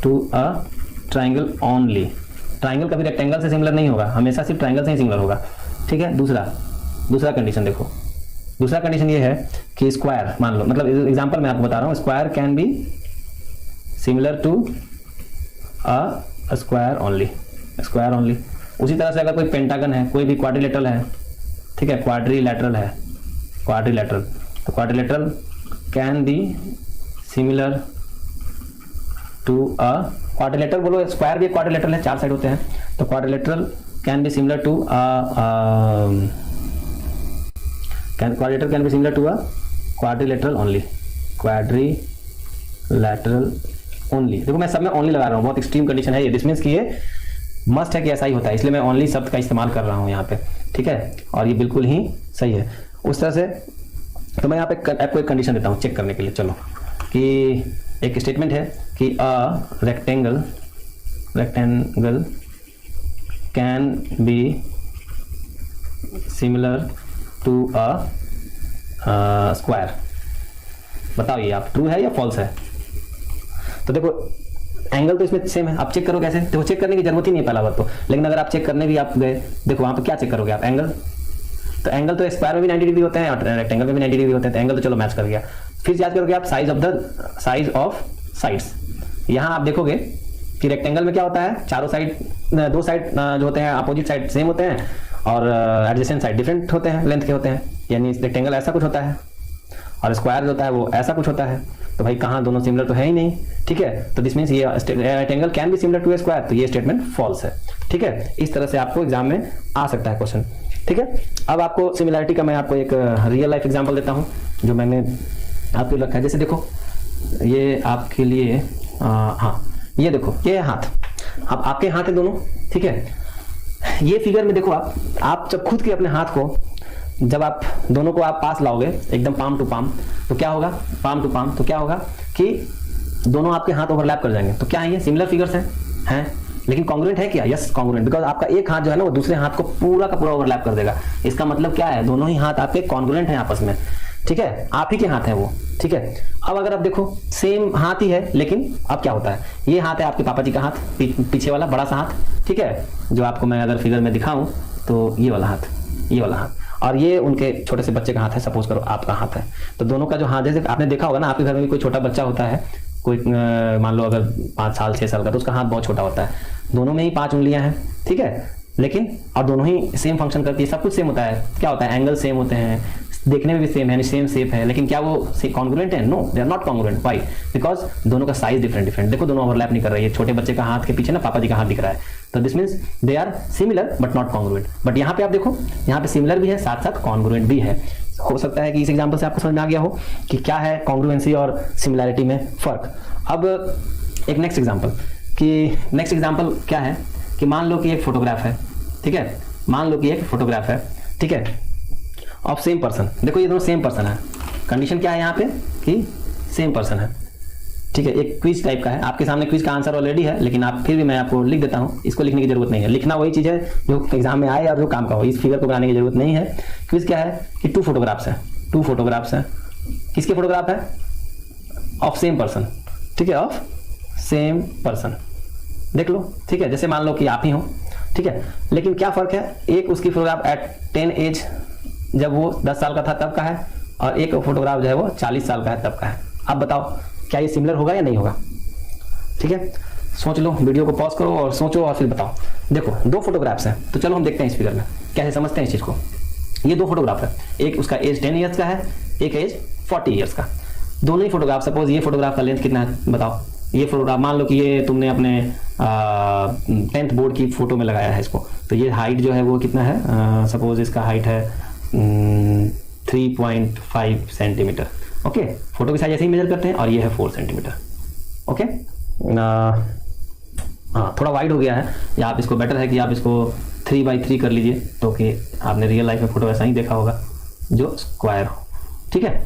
to a triangle only, triangle कभी रेक्टेंगल से सिमिलर नहीं होगा, हमेशा सिर्फ ट्रायंगल से ही similar होगा, ठीक है। दूसरा कंडीशन देखो, दूसरा कंडीशन ये है कि स्क्वायर मान लो, मतलब एग्जांपल मैं आपको बता रहा हूं, square can be similar to a square only, उसी तरह से अगर कोई पेंटागन है, कोई भी क्वाड्रिलेटरल है, ठीक है, क्वाड्रिलेटरल है, तो quadrilateral can be similar to a quadrilateral, बोलो स्क्वायर भी क्वाड्रिलेटरल है, 4 साइड होते हैं, तो quadrilateral can be similar to quadrilateral can be similar to a quadrilateral only. देखो मैं सब में ओनली लगा रहा हूँ, बहुत एक्सट्रीम कंडीशन है ये, दिस मींस कि ये मस्ट है कि ऐसा ही होता है, इसलिए मैं ओनली शब्द का इस्तेमाल कर रहा हूँ यहाँ पे, ठीक है, और ये बिल्कुल ही सही है उस तरह से। तो मैं यहाँ पे आपको एक कंडीशन देता हूँ चेक करने के लिए, चलो, कि एक स्टेटमेंट है कि a rectangle can be similar to a square, बताओ ये आप ट्रू है या फॉल्स है। तो देखो एंगल तो इसमें सेम है, आप चेक करो कैसे, देखो चेक करने की जरूरत ही नहीं है पहला बात तो, लेकिन अगर आप चेक करने भी आप गए, देखो वहां पे क्या चेक करोगे आप, एंगल, तो एंगल तो स्क्वायर में भी 90 डिग्री होते हैं और रेक्टेंगल में भी 90 डिग्री होते हैं, तो एंगल तो चलो मैच कर गया। फिर याद करोगे आप साइज ऑफ साइड्स, यहां आप देखोगे कि रेक्टेंगल में क्या होता है, चारों साइड, 2 साइड जो होते हैं अपोजिट साइड सेम होते हैं और एडजेसेंट साइड डिफरेंट होते हैं, लेंथ के होते हैं, यानी रेक्टेंगल ऐसा कुछ होता है, और स्क्वायर जो होता है वो ऐसा कुछ होता है। तो भाई कहाँ दोनों सिमिलर तो है ही नहीं, ठीक है। तो दिस मीन्स ये rectangle can be similar to a square, तो ये स्टेटमेंट फॉल्स है, ठीक है। इस तरह से आपको एग्जाम में आ सकता है क्वेश्चन, ठीक है। अब आपको सिमिलैरिटी का मैं आपको एक रियल लाइफ एग्जांपल देता हूं जो मैंने आपके लिए रखा है। जैसे देखो ये आपके लिए हाँ, ये देखो ये हाथ, अब आपके हाथ है दोनों, ठीक है। ये फिगर में देखो आप जब खुद के अपने हाथ को, जब आप दोनों को आप पास लाओगे एकदम पाम टू पाम, तो क्या होगा, पाम टू पाम, तो क्या होगा कि दोनों आपके हाथ ओवरलैप कर जाएंगे। तो क्या है, ये सिमिलर फिगर्स हैं, लेकिन कॉन्ग्रुएंट है क्या? यस कॉन्ग्रुएंट, बिकॉज आपका एक हाथ जो है ना वो दूसरे हाथ को पूरा का पूरा ओवरलैप कर देगा। इसका मतलब क्या है, दोनों ही हाथ आपके कॉन्ग्रुएंट हैं आपस में, ठीक है, आप ही के हाथ हैं वो, ठीक है। अब अगर आप देखो सेम हाथ ही है, लेकिन अब क्या होता है, ये हाथ है आपके पापा जी का हाथ, पीछे वाला बड़ा सा हाथ, ठीक है, जो आपको मैं अगर फिगर में दिखाऊं तो ये वाला हाथ, ये वाला हाथ, और ये उनके छोटे से बच्चे का हाथ है, सपोज करो आपका हाथ है। तो दोनों का जो हाथ, जैसे आपने देखा होगा ना, आपके घर में भी कोई छोटा बच्चा होता है, कोई मान लो अगर 5 साल 6 साल का, तो उसका हाथ बहुत छोटा होता है, दोनों में ही 5 उंगलियां हैं, ठीक है, लेकिन और दोनों ही सेम फंक्शन करती है, सब कुछ सेम होता है। क्या होता है, एंगल सेम होते हैं, देखने में भी सेम है, सेम शेप है, लेकिन क्या वो कॉन्ग्रुएंट है? No, they are not congruent. Why? Because दोनों का साइज डिफरेंट। देखो दोनों ओवरलैप नहीं कर रही है, छोटे बच्चे का हाथ के पीछे ना पापा जी का हाथ दिख रहा है, तो this means they are similar but not congruent. But यहाँ पे आप देखो, यहाँ पे सिमिलर भी है, साथ साथ कॉन्ग्रुएंट भी है। हो सकता है कि इस एग्जाम्पल से आपको समझ में आ गया हो कि क्या है कॉन्ग्रुएंसी और सिमिलैरिटी में फर्क। अब एक नेक्स्ट एग्जाम्पल, कि नेक्स्ट एग्जाम्पल क्या है कि मान लो कि एक फोटोग्राफ है, ठीक है, मान लो कि एक फोटोग्राफ है, ठीक है, ऑफ सेम पर्सन। देखो ये दोनों सेम पर्सन है, कंडीशन क्या है यहाँ पे कि सेम पर्सन है, ठीक है। एक क्विज टाइप का है, आपके सामने क्विज का आंसर ऑलरेडी है, लेकिन आप फिर भी मैं आपको लिख देता हूँ, इसको लिखने की जरूरत नहीं है। लिखना वही चीज़ है जो एग्जाम में आए और जो काम का हो, इस फिगर को बनाने की जरूरत नहीं है। क्विज क्या है कि 2 फोटोग्राफ्स हैं, 2 फोटोग्राफ्स हैं, किसके फोटोग्राफ है? ऑफ सेम पर्सन, ठीक है, ऑफ सेम पर्सन, देख लो, ठीक है। जैसे मान लो कि आप ही हो, ठीक है, लेकिन क्या फर्क है, एक उसकी फोटोग्राफ एट 10 एज, जब वो 10 साल का था तब का है, और एक फोटोग्राफ जो है वो 40 साल का है तब का है। अब बताओ क्या ये सिमिलर होगा या नहीं होगा? ठीक है, सोच लो, वीडियो को पॉज करो और सोचो और फिर बताओ। देखो 2 फोटोग्राफ्स हैं, तो चलो हम देखते हैं इस फिगर में कैसे समझते हैं इस चीज को। ये 2 फोटोग्राफ है, एक उसका एज 10 ईयर्स का है, एक एज 40 ईयर्स का। दोनों ही फोटोग्राफ, सपोज ये फोटोग्राफ का लेंथ कितना है बताओ। ये फोटोग्राफ मान लो कि ये तुमने अपने 10th बोर्ड की फोटो में लगाया है इसको, तो ये हाइट जो है वो कितना है, सपोज इसका हाइट है 3.5 सेंटीमीटर। ओके, फोटो की साइज ऐसे ही मेजर करते हैं, और ये है 4 सेंटीमीटर। ओके, हाँ थोड़ा वाइड हो गया है, या आप इसको बेटर है कि आप इसको 3x3 कर लीजिए, तो कि आपने रियल लाइफ में फोटो ऐसा ही देखा होगा जो स्क्वायर हो, ठीक है।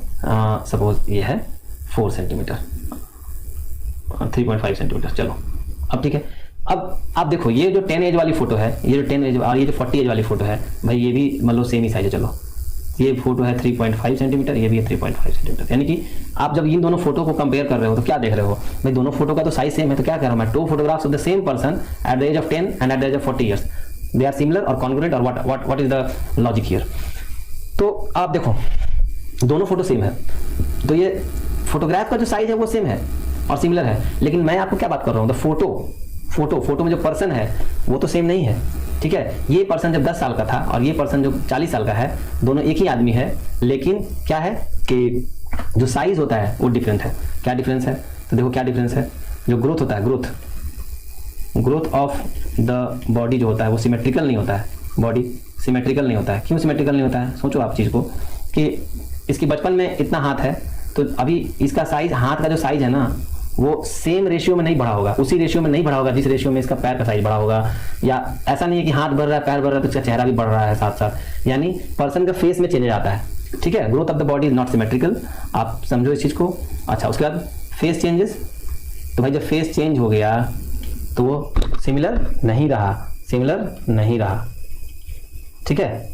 सपोज ये है 4 सेंटीमीटर, 3.5 सेंटीमीटर, चलो अब ठीक है। अब आप देखो ये जो 10 एज वाली फोटो है, ये जो 10 एज और ये जो 40 एज वाली फोटो है, भाई ये भी मतलब सेम ही साइज है। चलो ये फोटो है 3.5 सेंटीमीटर, ये भी है 3.5 सेंटीमीटर, यानी कि आप जब इन दोनों फोटो को कंपेयर कर रहे हो तो क्या देख रहे हो, भाई दोनों फोटो का तो साइज सेम है, तो क्या कर रहा हूं मैं, 2 photographs of the same person at the age of 10 and at the age of 40 years, they are similar और कॉन्ग्रुएंट, और what is the logic here. तो आप देखो दोनों फोटो सेम है, तो ये फोटोग्राफ का जो साइज है वो सेम है और सिमिलर है, लेकिन मैं आपको क्या बात कर रहा हूँ, द फोटो में जो पर्सन है वो तो सेम नहीं है, ठीक है। ये पर्सन जब 10 साल का था और ये पर्सन जो 40 साल का है, दोनों एक ही आदमी है, लेकिन क्या है कि जो साइज होता है वो डिफरेंट है। क्या डिफरेंस है, तो देखो क्या डिफरेंस है, जो ग्रोथ होता है, ग्रोथ ऑफ द बॉडी जो होता है वो सिमेट्रिकल नहीं होता है, बॉडी सिमेट्रिकल नहीं होता है। क्यों सिमेट्रिकल नहीं होता है, सोचो आप चीज को, कि इसकी बचपन में इतना हाथ है, तो अभी इसका साइज, हाथ का जो साइज है ना वो सेम रेशियो में नहीं बढ़ा होगा, उसी रेशियो में नहीं बढ़ा होगा जिस रेशियो में इसका पैर का साइज बढ़ा होगा। या ऐसा नहीं है कि हाथ बढ़ रहा है पैर बढ़ रहा है तो इसका चेहरा भी बढ़ रहा है साथ साथ, यानी पर्सन का फेस में चेंज आता है, ठीक है। Growth of the body is not symmetrical, आप समझो इस चीज को। अच्छा, उसके बाद फेस चेंजेस, तो भाई जब फेस चेंज हो गया तो वो सिमिलर नहीं रहा, ठीक है,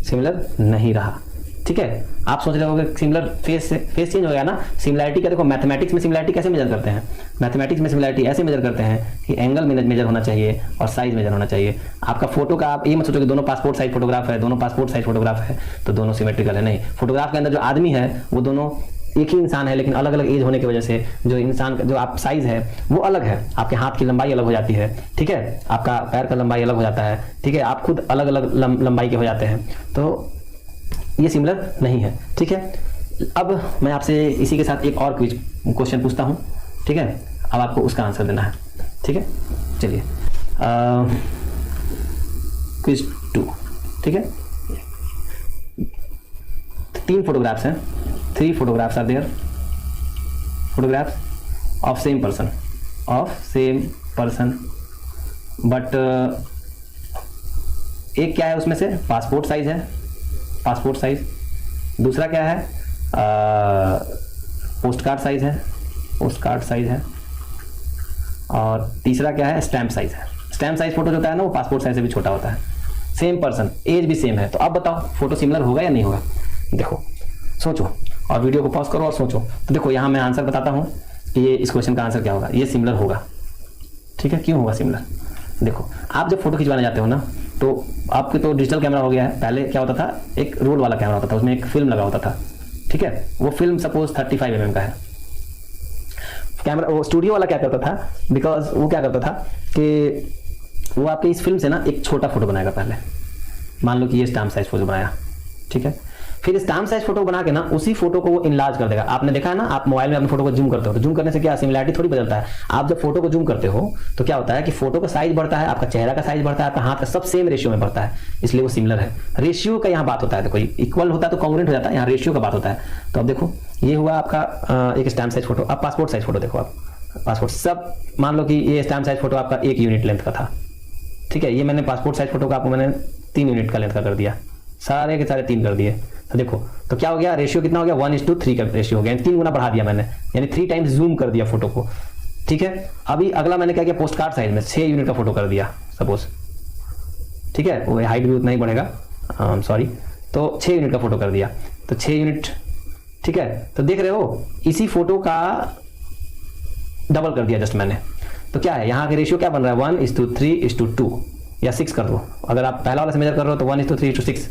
सिमिलर नहीं रहा, ठीक है। आप सोच रहे होगे सिमिलर फेस चेंज हो गया ना। सिमिलैरिटी का देखो, मैथमेटिक्स में सिमिलैरिटी कैसे मेजर करते हैं, मैथमेटिक्स में सिमिलैरिटी ऐसे मेजर करते हैं कि एंगल मेजर होना चाहिए और साइज मेजर होना चाहिए। आपका फोटो का, आप ये मत सोचो कि दोनों पासपोर्ट साइज फोटोग्राफ है, तो दोनों सिमेट्रिकल है, नहीं। फोटोग्राफ के अंदर जो आदमी है वो दोनों एक ही इंसान है, लेकिन अलग अलग एज होने की वजह से जो इंसान का जो आप साइज है वो अलग है। आपके हाथ की लंबाई अलग हो जाती है, ठीक है, आपका पैर का लंबाई अलग हो जाता है, ठीक है, आप खुद अलग अलग लंबाई के हो जाते हैं, तो ये सिमिलर नहीं है, ठीक है। अब मैं आपसे इसी के साथ एक और क्वेश्चन पूछता हूँ, ठीक है। अब आपको उसका आंसर देना है, ठीक है। चलिए क्विज 2, ठीक है। 3 फोटोग्राफ्स हैं, 3 photographs are there, photographs of same person, but एक क्या है उसमें से पासपोर्ट साइज है, पासपोर्ट साइज। दूसरा क्या है पोस्ट कार्ड साइज है, पोस्ट कार्ड साइज है। और तीसरा क्या है स्टैम्प साइज है। स्टैम्प साइज फोटो जो होता है ना वो पासपोर्ट साइज से भी छोटा होता है। सेम पर्सन, एज भी सेम है, तो अब बताओ फोटो सिमिलर होगा या नहीं होगा। देखो सोचो और वीडियो को पॉज करो और सोचो। तो देखो यहाँ मैं आंसर बताता हूँ कि ये इस क्वेश्चन का आंसर क्या होगा। ये सिमिलर होगा, ठीक है। क्यों होगा सिमिलर? देखो आप जब फोटो खिंचवाने जाते हो ना, तो आपके तो डिजिटल कैमरा हो गया है। पहले क्या होता था, एक रोल वाला कैमरा होता था, उसमें एक फिल्म लगा होता था, ठीक है। वो फिल्म सपोज 35 mm का है कैमरा। वो स्टूडियो वाला क्या करता था, बिकॉज वो क्या करता था कि वो आपके इस फिल्म से ना एक छोटा फोटो बनाएगा पहले। मान लो कि ये स्टैम्प साइज फोटो बनाया, ठीक है। फिर स्टैम्प साइज फोटो बना के ना उसी फोटो को वो इनलार्ज कर देगा। आपने देखा है ना, आप मोबाइल में अपने फोटो को जूम करते हो, तो जूम करने से क्या सिमिलैरिटी थोड़ी बदलता है। आप जब फोटो को जूम करते हो तो क्या होता है कि फोटो का साइज बढ़ता है, आपका चेहरा का साइज बढ़ता है, आपका हाथ का सब सेम रेशियो में बढ़ता है, इसलिए वो सिमिलर है। रेशियो का यहाँ बात होता है। देखो इक्वल होता है तो कॉन्ग्रुएंट हो जाता है, यहाँ रेशियो का बात होता है। तो अब देखो ये हुआ आपका एक स्टैम्प साइज फोटो। अब पासपोर्ट साइज फोटो देखो, आप पासपोर्ट सब मान लो कि ये स्टैम्प साइज फोटो आपका 1 यूनिट लेंथ का था, ठीक है। ये मैंने पासपोर्ट साइज फोटो का आपको मैंने 3 यूनिट का लेंथ का कर दिया, सारे के सारे 3 कर दिए। तो देखो तो क्या हो गया, रेशियो कितना हो गया 1:3 का रेशियो हो गया, 3 गुना बढ़ा दिया मैंने, यानी 3 टाइम्स जूम कर दिया फोटो को, ठीक है। अभी अगला मैंने क्या किया, पोस्ट कार्ड साइज में 6 यूनिट का फोटो कर दिया सपोज, ठीक है। वो हाइट भी उतना ही बढ़ेगा, सॉरी, तो 6 यूनिट का फोटो कर दिया, तो 6 यूनिट, ठीक है। तो देख रहे हो इसी फोटो का डबल कर दिया जस्ट मैंने। तो क्या है यहाँ के रेशियो क्या बन रहा है 1:3:2 या 6 कर दो। अगर आप पहला वाला से मेजर कर रहे हो तो 1:3:6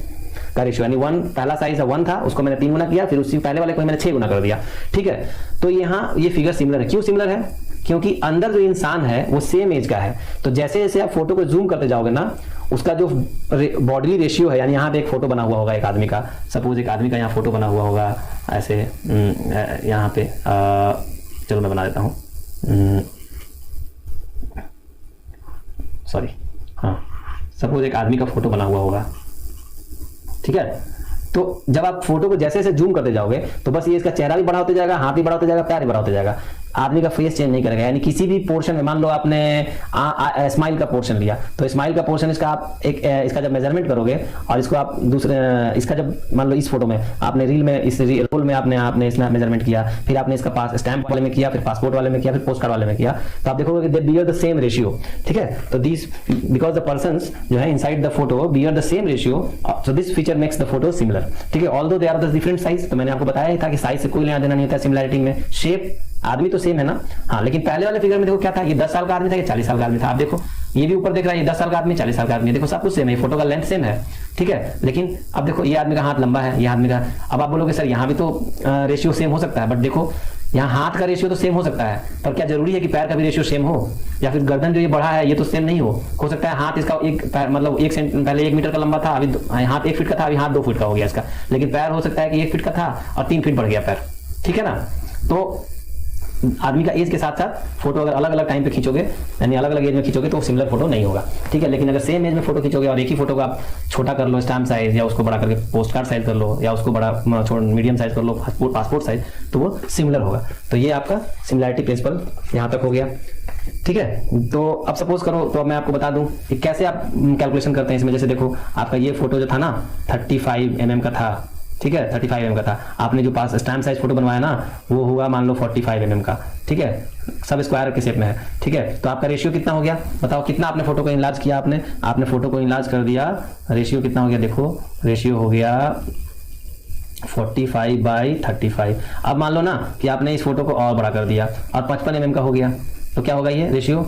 का रेशियो, यानी 1 पहला साइज 1 था, उसको मैंने 3 गुना किया, फिर उसी पहले वाले को मैंने 6 गुना कर दिया, ठीक है। तो यहाँ ये फिगर सिमिलर है। क्यों सिमिलर है? क्योंकि अंदर जो इंसान है वो सेम एज का है। तो जैसे जैसे आप फोटो को जूम करते जाओगे ना, उसका जो बॉडी रेशियो है, यानी यहाँ पे एक फोटो बना हुआ होगा एक आदमी का, सपोज एक आदमी का यहाँ फोटो बना हुआ होगा ऐसे, यहाँ पे चलो मैं बना देता हूँ, सॉरी, हाँ, सपोज एक आदमी का फोटो बना हुआ होगा, ठीक है। तो जब आप फोटो को जैसे जैसे जूम करते जाओगे तो बस ये इसका चेहरा भी बड़ा होते जाएगा, हाथ भी बड़ा होते जाएगा, पैर भी बड़ा होते जाएगा, आदमी का फेस चेंज नहीं करेगा। यानी किसी भी पोर्शन में, मान लो आपने स्माइल का पोर्शन लिया, तो स्माइल का पोर्शन इसका आप इसका जब मेजरमेंट करोगे और इसको आप दूसरे इसका जब मान लो इस फोटो में आपने रील में, इस रोल में आपने इसका मेजरमेंट किया, फिर आपने इसका पास स्टैम्प वाले में किया, फिर पासपोर्ट वाले में किया, फिर पोस्ट कार्ड वाले में किया, तो आप देखोगे they bear the same ratio, ठीक है। तो दिस बिकॉज द पर्सन्स जो है inside the photo bear the same ratio, so this feature makes the photo similar, ठीक है। Although they are the different size, तो मैंने आपको बताया ही था कि साइज से कोई लेना देना नहीं होता सिमिलैरिटी में। शेप आदमी तो सेम है ना, हाँ, लेकिन पहले वाले फिगर में देखो क्या था, ये 10 साल का आदमी था, ये 40 साल का आदमी था। आप देखो ये भी ऊपर देख रहा है, ये 10 साल का आदमी, 40 साल का आदमी, देखो सब कुछ सेम है, फोटो का लेंथ सेम है, ठीक है। लेकिन अब देखो ये आदमी का हाथ लंबा है, ये आदमी का, अब आप बोलोगे सर यहाँ भी तो रेशियो सेम हो सकता है, बट देखो यहाँ हाथ का रेशियो तो सेम हो सकता है, पर क्या जरूरी है कि पैर का भी रेशियो सेम हो, या फिर गर्दन जो ये बढ़ा है ये तो सेम नहीं हो सकता है हाथ इसका एक मतलब 1 सेंट पहले 1 मीटर का लंबा था, अभी हाथ 1 फीट का था, अभी हाथ 2 फीट का हो गया इसका, लेकिन पैर हो सकता है कि 1 फीट का था और 3 फीट बढ़ गया पैर, ठीक है ना। तो आदमी का एज के साथ साथ फोटो अगर अलग अलग टाइम पे खींचोगे, यानी अलग अलग एज में खींचोगे तो सिमिलर फोटो नहीं होगा, ठीक है। लेकिन अगर सेम एज में फोटो खींचोगे और एक ही फोटो को आप छोटा कर लो स्टैम्प साइज, या उसको बड़ा करके पोस्ट कार्ड साइज कर लो, या उसको बड़ा मीडियम साइज कर लो पासपोर्ट साइज, तो वो सिमिलर होगा। तो ये आपका सिमिलैरिटी प्रिंसिपल यहाँ तक हो गया, ठीक है। तो अब सपोज करो, तो अब मैं आपको बता दूं कि कैसे आप कैलकुलेशन करते हैं इसमें। जैसे देखो आपका ये फोटो जो था ना 35 mm का था, ठीक है, 35 mm का था। आपने जो पास स्टैम्प साइज फोटो बनवाया ना वो हुआ मान लो 45 mm का, ठीक है, सब स्क्वायर के शेप में है, ठीक है। तो आपका रेशियो कितना हो गया, बताओ कितना आपने फोटो को इनलार्ज किया, आपने फोटो को इनलार्ज कर दिया, रेशियो कितना हो गया, देखो रेशियो हो गया 45/35। अब मान लो ना कि आपने इस फोटो को और बड़ा कर दिया और 55 mm का हो गया, तो क्या होगा ये रेशियो,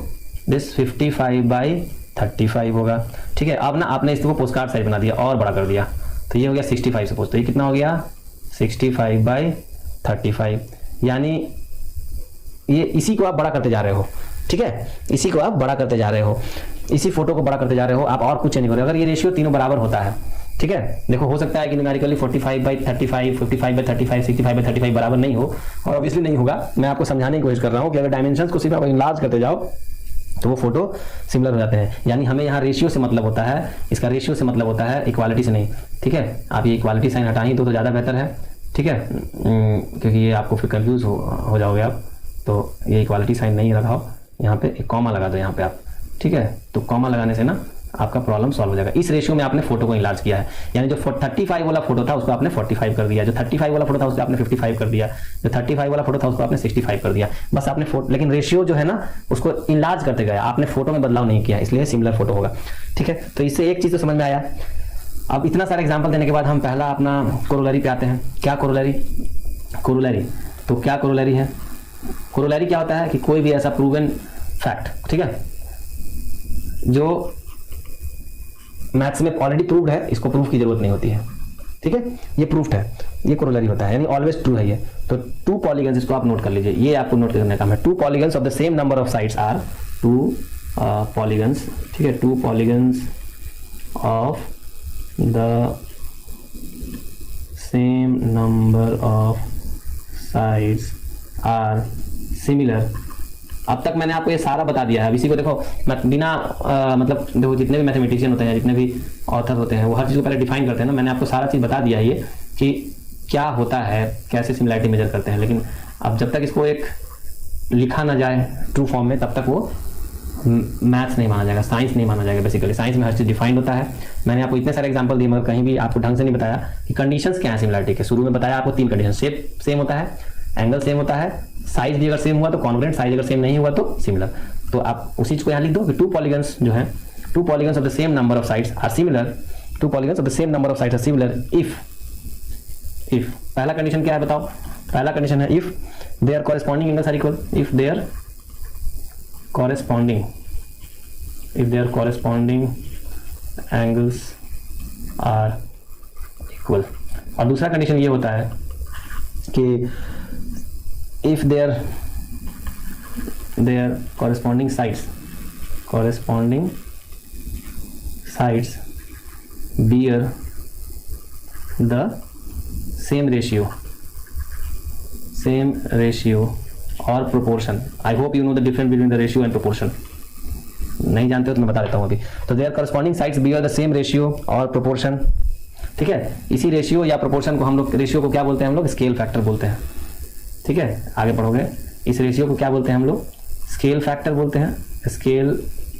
दिस 55/35 होगा, ठीक है। अब ना आपने इसको पोस्ट कार्ड साइज बना दिया और बड़ा कर दिया, तो ये हो गया 65 सपोज, तो ये कितना हो गया 65/35, यानी ये इसी को आप बड़ा करते जा रहे हो, ठीक है, इसी को आप बड़ा करते जा रहे हो, इसी फोटो को बड़ा करते जा रहे हो, आप और कुछ नहीं कर रहे हो। अगर ये रेशियो तीनों बराबर होता है ठीक है। देखो हो सकता है कि न्यूमेरिकली 45/35, 55/35, 65/35 बराबर नहीं हो, और ऑब्वियसली नहीं होगा। मैं आपको समझाने की कोशिश कर रहा हूँ कि अगर डायमेंशंस को सिर्फ आप इनलार्ज करते जाओ तो वो फोटो सिमिलर हो जाते हैं। यानी हमें यहाँ रेशियो से मतलब होता है, इसका रेशियो से मतलब होता है, इक्वालिटी से नहीं। ठीक है, आप ये इक्वालिटी साइन हटा ही दो तो ज़्यादा बेहतर है। ठीक है, क्योंकि ये आपको फिर कंफ्यूज हो जाओगे आप। तो ये इक्वालिटी साइन नहीं लगाओ, यहाँ पे एक कॉमा लगा दो यहाँ पे आप। ठीक है, तो कॉमा लगाने से ना आपका प्रॉब्लम सॉल्व हो जाएगा। इस रेशियो में आपने फोटो को इनलार्ज किया है, यानी जो 35 वाला फोटो था उसको आपने 45 कर दिया, जो 35 वाला फोटो था उसको आपने 55 कर दिया, जो 35 वाला फोटो था उसको आपने 65 कर दिया। बस आपने फोटो, लेकिन रेशियो जो है ना उसको इनलार्ज करते गए, आपने फोटो में बदलाव नहीं किया, इसलिए सिमिलर फोटो होगा। ठीक है, तो इससे एक चीज तो समझ में आया। अब इतना सारा एग्जाम्पल देने के बाद हम पहला अपना कोरोलरी पे आते हैं। क्या कोरोलरी? कोरोलरी, तो क्या कोरोलरी है? कोरोलरी क्या होता है कि कोई भी ऐसा प्रूवन फैक्ट, ठीक है, जो मैथ्स में ऑलरेडी प्रूव्ड है, इसको प्रूफ की जरूरत नहीं होती है। ठीक है, ये प्रूफ्ड है, ये कोरोलरी होता है, यानी ऑलवेज ट्रू है ये। तो 2 पॉलीगन्स, इसको आप नोट कर लीजिए, ये आपको नोट करने का काम है। 2 polygons of the same number of sides are 2 polygons. ठीक है, 2 polygons of the same number of sides are similar. अब तक मैंने आपको ये सारा बता दिया है। अब इसी को देखो, मैं बिना मतलब देखो, जितने भी मैथमेटिशियन होते हैं, जितने भी ऑथर होते हैं, वो हर चीज़ को पहले डिफाइन करते हैं ना। मैंने आपको सारा चीज़ बता दिया है ये कि क्या होता है, कैसे सिमिलैरिटी मेजर करते हैं। लेकिन अब जब तक इसको एक लिखा ना जाए ट्रू फॉर्म में, तब तक वो मैथ्स नहीं माना जाएगा, साइंस नहीं माना जाएगा। बेसिकली साइंस में हर चीज़ डिफाइंड होता है। मैंने आपको इतने सारे एग्जांपल दिए, मगर कहीं भी आपको ढंग से नहीं बताया कि कंडीशंस क्या है सिमिलैरिटी के। शुरू में बताया आपको 3 कंडीशन, शेप सेम होता है, एंगल सेम होता है, साइज भी अगर सेम हुआ तो कॉन्ग्रुएंट, साइज अगर सेम नहीं हुआ तो सिमिलर। तो आप उसी चीज को यहाँ लिख दो कि 2 पॉलीगन्स जो है, 2 polygons of the same number of sides are similar, 2 polygons of the same number of sides are similar if पहला कंडीशन क्या है बताओ? पहला कंडीशन है if their corresponding angles are equal. If their corresponding angles are equal. और दूसरा condition ये होता है कि if their corresponding sides bear the same ratio or proportion. I hope you know the difference between the ratio and proportion. नहीं जानते हो तो मैं बता देता हूँ अभी। तो their corresponding sides bear the same ratio or proportion। ठीक है, इसी रेशियो या प्रोपोर्शन को हम लोग, रेशियो को क्या बोलते हैं हम लोग? स्केल फैक्टर बोलते हैं। ठीक है, आगे पढ़ोगे। इस रेशियो को क्या बोलते हैं हम लोग? स्केल फैक्टर बोलते हैं। स्केल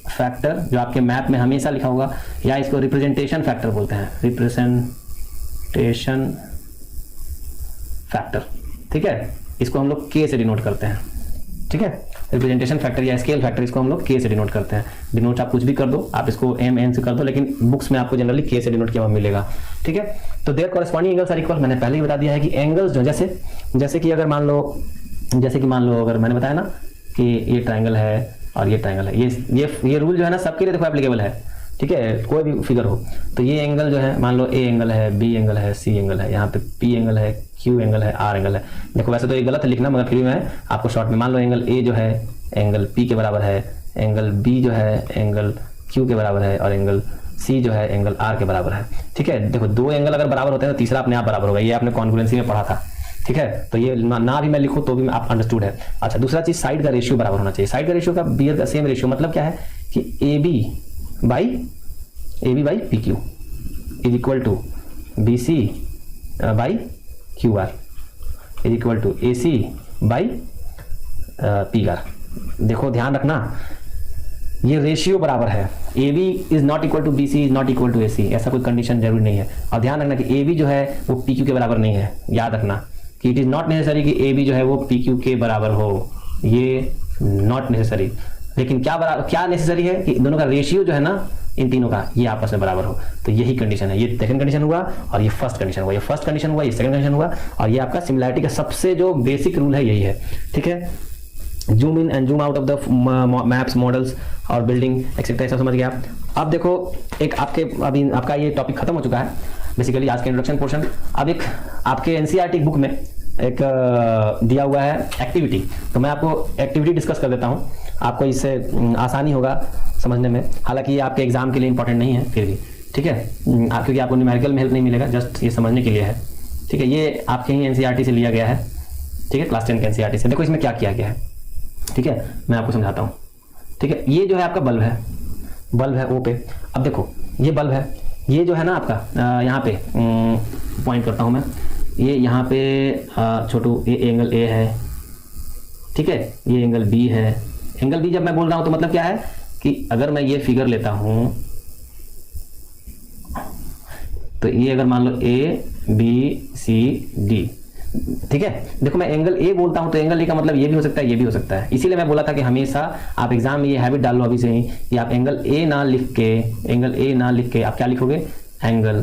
फैक्टर जो आपके मैथ में हमेशा लिखा होगा, या इसको रिप्रेजेंटेशन फैक्टर बोलते हैं, रिप्रेजेंटेशन फैक्टर। ठीक है, इसको हम लोग के से डिनोट करते हैं। ठीक है, रिप्रेजेंटेशन फैक्टर या स्केल फैक्टर, इसको हम लोग के से डिनोट करते हैं। डिनोट आप कुछ भी कर दो, आप इसको एम एन से कर दो, लेकिन बुक्स में आपको जनरली के से डिनोट किया हुआ मिलेगा। ठीक है, तो their corresponding angles are equal. मैंने पहले ही बता दिया है कि एंगल्स जो जैसे कि अगर मान लो अगर मैंने बताया ना कि ये ट्रायंगल है और ये ट्रायंगल है, ये रूल जो है ना सबके लिए देखो एप्लीकेबल है। ठीक है, कोई भी फिगर हो तो ये एंगल जो है, मान लो ए एंगल है, बी एंगल है, सी एंगल है, यहाँ पे पी एंगल है, क्यू एंगल है, आर एंगल है। देखो वैसे तो ये गलत है लिखना, मगर फिर मैं आपको शॉर्ट में, मान लो एंगल ए जो है एंगल पी के बराबर है, एंगल बी जो है एंगल क्यू के बराबर है, और एंगल सी जो है एंगल आर के बराबर है। ठीक है, देखो 2 एंगल अगर बराबर होते हैं तो तीसरा अपने आप बराबर होगा। ये आपने कॉन्ग्रुएंसी में पढ़ा था। ठीक है, तो ये ना भी मैं लिखूं तो भी आप अंडरस्टूड है। अच्छा, दूसरा चीज साइड का रेशियो बराबर होना चाहिए। साइड का रेशियो का बियर का सेम रेशियो मतलब क्या है कि A B by P Q is equal to B C by Q R is equal to A C by P R. देखो ध्यान रखना, ये रेशियो बराबर है। A B is not equal to B C is not equal to A C, ऐसा कोई condition जरूरी नहीं है। और ध्यान रखना कि ए बी जो है वो पी क्यू के बराबर नहीं है। याद रखना कि इट इज नॉट नेसेसरी कि ए बी जो है वो पी क्यू के बराबर हो, ये नॉट नेसेसरी। लेकिन क्या नेसेसरी है कि दोनों का रेशियो जो है ना, इन तीनों का, ये आपस में बराबर हो। तो यही कंडीशन है। ये सेकंड कंडीशन हुआ और ये फर्स्ट कंडीशन हुआ, ये फर्स्ट कंडीशन हुआ, ये सेकंड कंडीशन हुआ, और ये आपका सिमिलैरिटी का सबसे जो बेसिक रूल है यही है। ठीक है, zoom in and zoom out of the maps, models और बिल्डिंग एक्सेट्रा, सब समझ गया। अब देखो एक अभी आपका ये टॉपिक खत्म हो चुका है बेसिकली, आज का इंट्रोडक्शन पोर्शन। अब एक आपके एनसीईआरटी बुक में एक दिया हुआ है एक्टिविटी, तो मैं आपको एक्टिविटी डिस्कस कर देता हूँ, आपको इससे आसानी होगा समझने में। हालांकि ये आपके एग्जाम के लिए इंपॉर्टेंट नहीं है, फिर भी ठीक है, क्योंकि आपको न्यूमेरिकल में हेल्प नहीं मिलेगा, जस्ट ये समझने के लिए है। ठीक है, ये आपके ही एनसीईआरटी से लिया गया है। ठीक है, क्लास 10 के एनसीईआरटी से। देखो इसमें क्या किया गया है। ठीक है, मैं आपको समझाता हूँ। ठीक है, ये जो है आपका बल्ब है, बल्ब है ओ पे। अब देखो ये बल्ब है, ये जो है ना आपका यहाँ पे पॉइंट करता हूँ मैं, ये यहाँ पे छोटू ये एंगल ए है। ठीक है, ये एंगल बी है। एंगल बी जब मैं बोल रहा हूँ तो मतलब क्या है कि अगर मैं ये फिगर लेता हूँ तो ये अगर मान लो ए बी सी डी, ठीक है, देखो मैं एंगल ए बोलता हूं तो एंगल ए का मतलब ये भी हो सकता है, ये भी हो सकता है। इसीलिए मैं बोला था कि हमेशा आप एग्जाम में ये हैबिट डाल लो अभी से ही कि आप एंगल ए ना लिख के, एंगल ए ना लिख के आप क्या लिखोगे, एंगल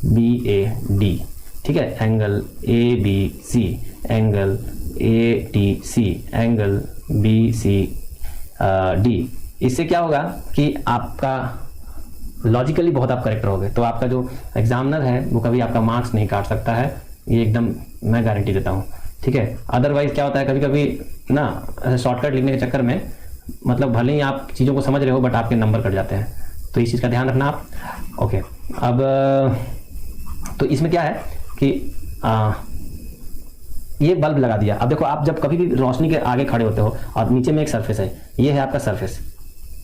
बी ए डी। ठीक है, angle A B C, angle A D C, angle B C D. इससे क्या होगा कि आपका लॉजिकली बहुत आप करेक्ट रहोगे, तो आपका जो एग्जामिनर है वो कभी आपका मार्क्स नहीं काट सकता है, ये एकदम मैं गारंटी देता हूँ। ठीक है, अदरवाइज क्या होता है कभी कभी ना शॉर्टकट लिखने के चक्कर में, मतलब भले ही आप चीज़ों को समझ रहे हो बट आपके नंबर कट जाते हैं, तो इस चीज़ का ध्यान रखना आप। ओके, अब तो इसमें क्या है कि ये बल्ब लगा दिया। अब देखो आप जब कभी भी रोशनी के आगे खड़े होते हो और नीचे में एक सरफेस है, ये है आपका सरफेस,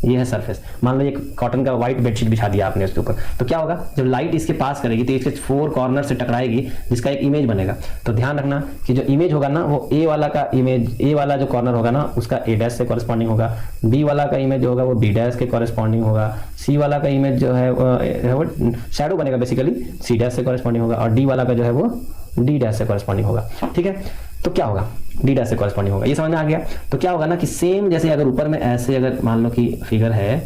ये है सरफेस। मान लो ये कॉटन का व्हाइट बेडशीट बिछा दिया आपने उसके ऊपर, तो क्या होगा जब लाइट इसके पास करेगी तो इसके 4 कॉर्नर से टकराएगी जिसका एक इमेज बनेगा। तो ध्यान रखना कि जो इमेज होगा ना वो ए वाला का इमेज, ए वाला जो कॉर्नर होगा ना उसका ए डैश से कॉरेस्पॉन्डिंग होगा, बी वाला का इमेज जो होगा वो बी डैश के कॉरेस्पॉन्डिंग होगा, सी वाला का इमेज जो है वो शैडो बनेगा बेसिकली, सी डैश से कॉरेस्पॉन्डिंग होगा, और डी वाला का जो है वो डी डैश से कॉरेस्पॉन्डिंग होगा। ठीक है, तो क्या होगा, डी डैश से कॉरेस्पॉन्डिंग होगा। ये समझ में आ गया। तो क्या होगा ना कि सेम जैसे अगर ऊपर में ऐसे अगर मान लो कि फिगर है,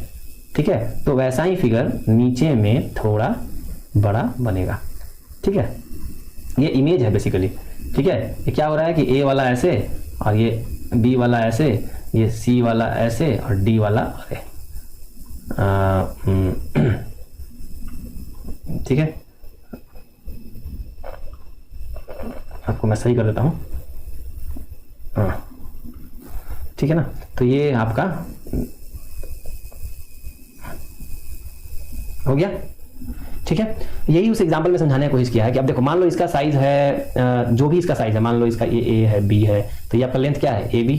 ठीक है, तो वैसा ही फिगर नीचे में थोड़ा बड़ा बनेगा। ठीक है, ये इमेज है बेसिकली। ठीक है, ये क्या हो रहा है कि ए वाला ऐसे और ये बी वाला ऐसे, ये सी वाला ऐसे और डी वाला ऐसे। ठीक है, आपको मैं सही कर देता हूँ। ठीक है ना, तो ये आपका हो गया। ठीक है, यही उस एग्जांपल में समझाने की कोशिश किया है कि अब देखो मान लो इसका साइज है, जो भी इसका साइज है, मान लो इसका ए है, बी है, तो ये आपका लेंथ क्या है, ए बी।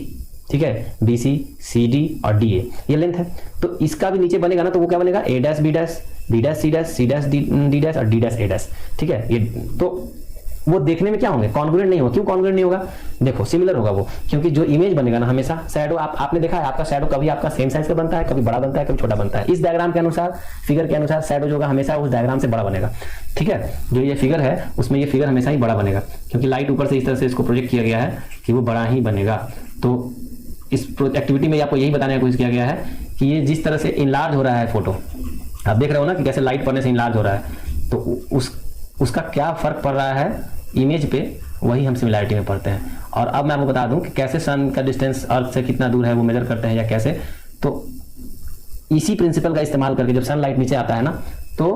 ठीक है, बी सी, सी डी और डी ए, ये लेंथ है। तो इसका भी नीचे बनेगा ना, तो वो क्या बनेगा, A dash B dash, B dash C dash, C dash D dash और डी डैश ए डैश। ठीक है, ये तो वो देखने में क्या होंगे, कॉन्ग्रुएंट नहीं होगा। क्यों कॉन्ग्रुएंट नहीं होगा, देखो सिमिलर होगा वो, क्योंकि जो इमेज बनेगा ना हमेशा शैडो, आपने देखा है आपका शैडो कभी आपका सेम साइज का बनता है, कभी बड़ा बनता है, कभी छोटा बनता है। इस डायग्राम के अनुसार, फिगर के अनुसार शैडो जो होगा हमेशा उस डायग्राम से बड़ा बनेगा। ठीक है, जो ये फिगर है उसमें ये फिगर हमेशा ही बड़ा बनेगा, क्योंकि लाइट ऊपर से इस तरह से इसको प्रोजेक्ट किया गया है कि वो बड़ा ही बनेगा। तो इस एक्टिविटी में आपको यही बताने की कोशिश किया गया है कि ये जिस तरह से इनलार्ज हो रहा है फोटो, आप देख रहे हो ना कि कैसे लाइट पड़ने से इनलार्ज हो रहा है, तो उसका क्या फर्क पड़ रहा है इमेज पे, वही हम सिमिलैरिटी में पढ़ते हैं। और अब मैं आपको बता दूं कि कैसे सन का डिस्टेंस अर्थ से कितना दूर है वो मेजर करते हैं या कैसे। तो इसी प्रिंसिपल का इस्तेमाल करके जब सनलाइट नीचे आता है ना तो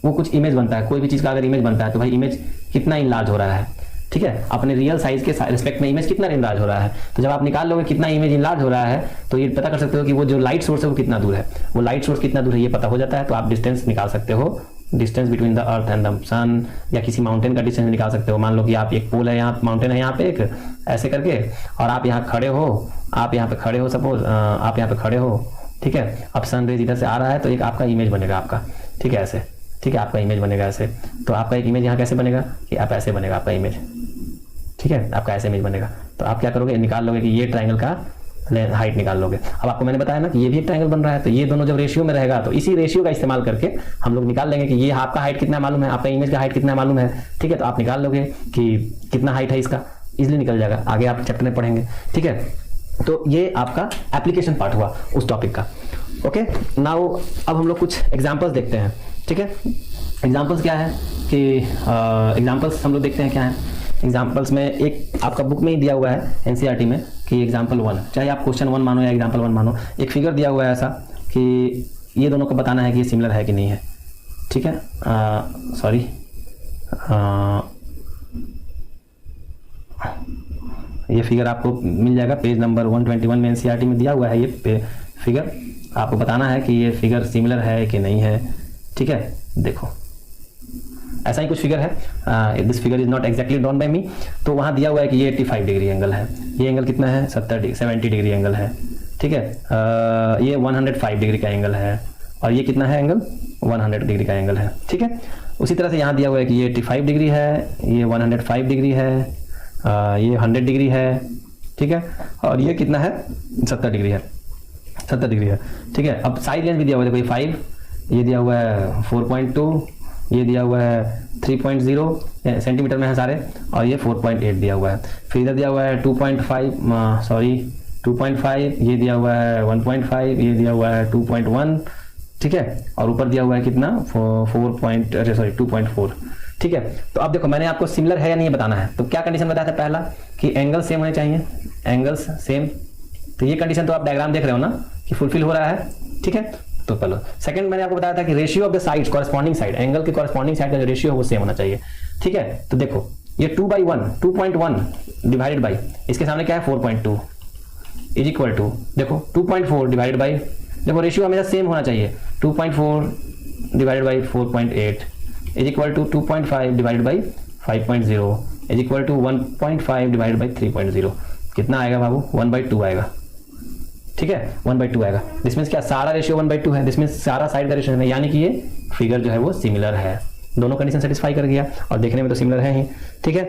वो कुछ इमेज बनता है। कोई भी चीज़ का अगर इमेज बनता है तो भाई इमेज कितना इनलार्ज हो रहा है, ठीक है, अपने रियल साइज के रिस्पेक्ट में इमेज कितना इनलार्ज हो रहा है। तो जब आप निकाल लोगे कितना इमेज इनलार्ज हो रहा है तो ये पता कर सकते हो कि वो जो लाइट सोर्स है वो कितना दूर है। वो लाइट सोर्स कितना दूर है ये पता हो जाता है, तो आप डिस्टेंस निकाल सकते हो, distance between the earth and the sun, या किसी माउंटेन का डिस्टेंस निकाल सकते हो। मान लो कि आप एक पोल है, यहाँ माउंटेन है यहाँ पे एक ऐसे करके, और आप यहाँ खड़े हो, आप यहाँ पे खड़े हो, सपोज आप यहाँ पे खड़े हो, ठीक है, अब सन रेज इधर से आ रहा है तो एक आपका इमेज बनेगा आपका, ठीक है, ऐसे, ठीक है, आपका इमेज बनेगा ऐसे। तो आपका एक इमेज यहाँ कैसे बनेगा कि आप ऐसे बनेगा आपका इमेज, ठीक है, आपका ऐसे इमेज बनेगा। तो आप क्या करोगे, निकाल लोगे कि ये ट्रायंगल का हाइट निकाल लोगे। अब आपको मैंने बताया ना कि ये भी एक ट्रायंगल बन रहा है, तो ये दोनों जब रेशियो में रहेगा तो इसी रेशियो का इस्तेमाल करके हम लोग निकाल लेंगे कि ये आपका हाइट कितना मालूम है, आपका इमेज का हाइट कितना मालूम है, ठीक है। तो आप निकाल लोगे कि कितना हाइट है इसका, इजिली निकल जाएगा, आगे आप चैप्टर में पढ़ेंगे, ठीक है। तो ये आपका एप्लीकेशन पार्ट हुआ उस टॉपिक का। ओके, नाउ अब हम लोग कुछ एग्जाम्पल्स देखते हैं, ठीक है। एग्जाम्पल्स क्या है कि एग्जाम्पल्स हम लोग देखते हैं क्या है। एग्जाम्पल्स में एक आपका बुक में ही दिया हुआ है एनसीईआरटी में कि एग्जाम्पल 1, चाहे आप क्वेश्चन 1 मानो या एग्जाम्पल 1 मानो, एक फिगर दिया हुआ है ऐसा कि ये दोनों को बताना है कि ये सिमिलर है कि नहीं है, ठीक है। सॉरी, ये फिगर आपको मिल जाएगा पेज नंबर 121 में, एनसीईआरटी में दिया हुआ है ये फिगर। आपको बताना है कि ये फिगर सिमिलर है कि नहीं है, ठीक है। देखो ऐसा ही कुछ फिगर है, this figure is not exactly drawn by me. तो वहाँ दिया हुआ है कि ये 85 डिग्री एंगल है, ये एंगल कितना है 70 डिग्री एंगल है, ठीक है। ये 105 डिग्री का एंगल है, और ये कितना है एंगल 100 डिग्री का एंगल है, ठीक है। उसी तरह से यहाँ दिया हुआ है कि ये 85 डिग्री है, ये 105 डिग्री है, ये 100 डिग्री है, ठीक है, और ये कितना है 70 डिग्री है, 70 डिग्री है, ठीक है। अब साइड रेंज भी दिया हुआ है, देखो ये 5, ये दिया हुआ है 4.2, ये दिया हुआ है 3.0 सेंटीमीटर में है सारे, और ये 4.8 दिया हुआ है। फिर इधर दिया हुआ है 2.5, ये दिया हुआ है 1.5, ये दिया हुआ है 2.1, ठीक है, और ऊपर दिया हुआ है कितना 2.4, ठीक है। तो अब देखो मैंने आपको सिमिलर है या नहीं बताना है। तो क्या कंडीशन बताया था पहला कि एंगल सेम होने चाहिए, एंगल्स सेम। तो ये कंडीशन तो आप डायग्राम देख रहे हो ना कि फुलफिल हो रहा है, ठीक है। तो चलो सेकंड मैंने आपको बताया था कि ratio of the sides, corresponding side, angle के कॉरेस्पॉन्डिंग साइड का जो रेशियो है वो सेम होना चाहिए, ठीक है। तो देखो ये 2.1 डिवाइडेड बाई इसके सामने क्या है 4.2 इज इक्वल टू, देखो 2.4 डिवाइडेड बाई, देखो रेशियो हमेशा सेम होना चाहिए, 2.4 divided by 4.8 is equal to 2.5 divided by 5.0 is equal to 1.5 divided by 3.0। कितना आएगा बाबू 1/2 आएगा, ठीक है, 1/2 आएगा। दिस मीन्स क्या सारा रेशियो 1/2 है, दिस मीन्स सारा साइड का रेशियो है, यानी कि ये फिगर जो है वो सिमिलर है, दोनों कंडीशन सेटिस्फाई कर गया और देखने में तो सिमिलर है ही, ठीक है।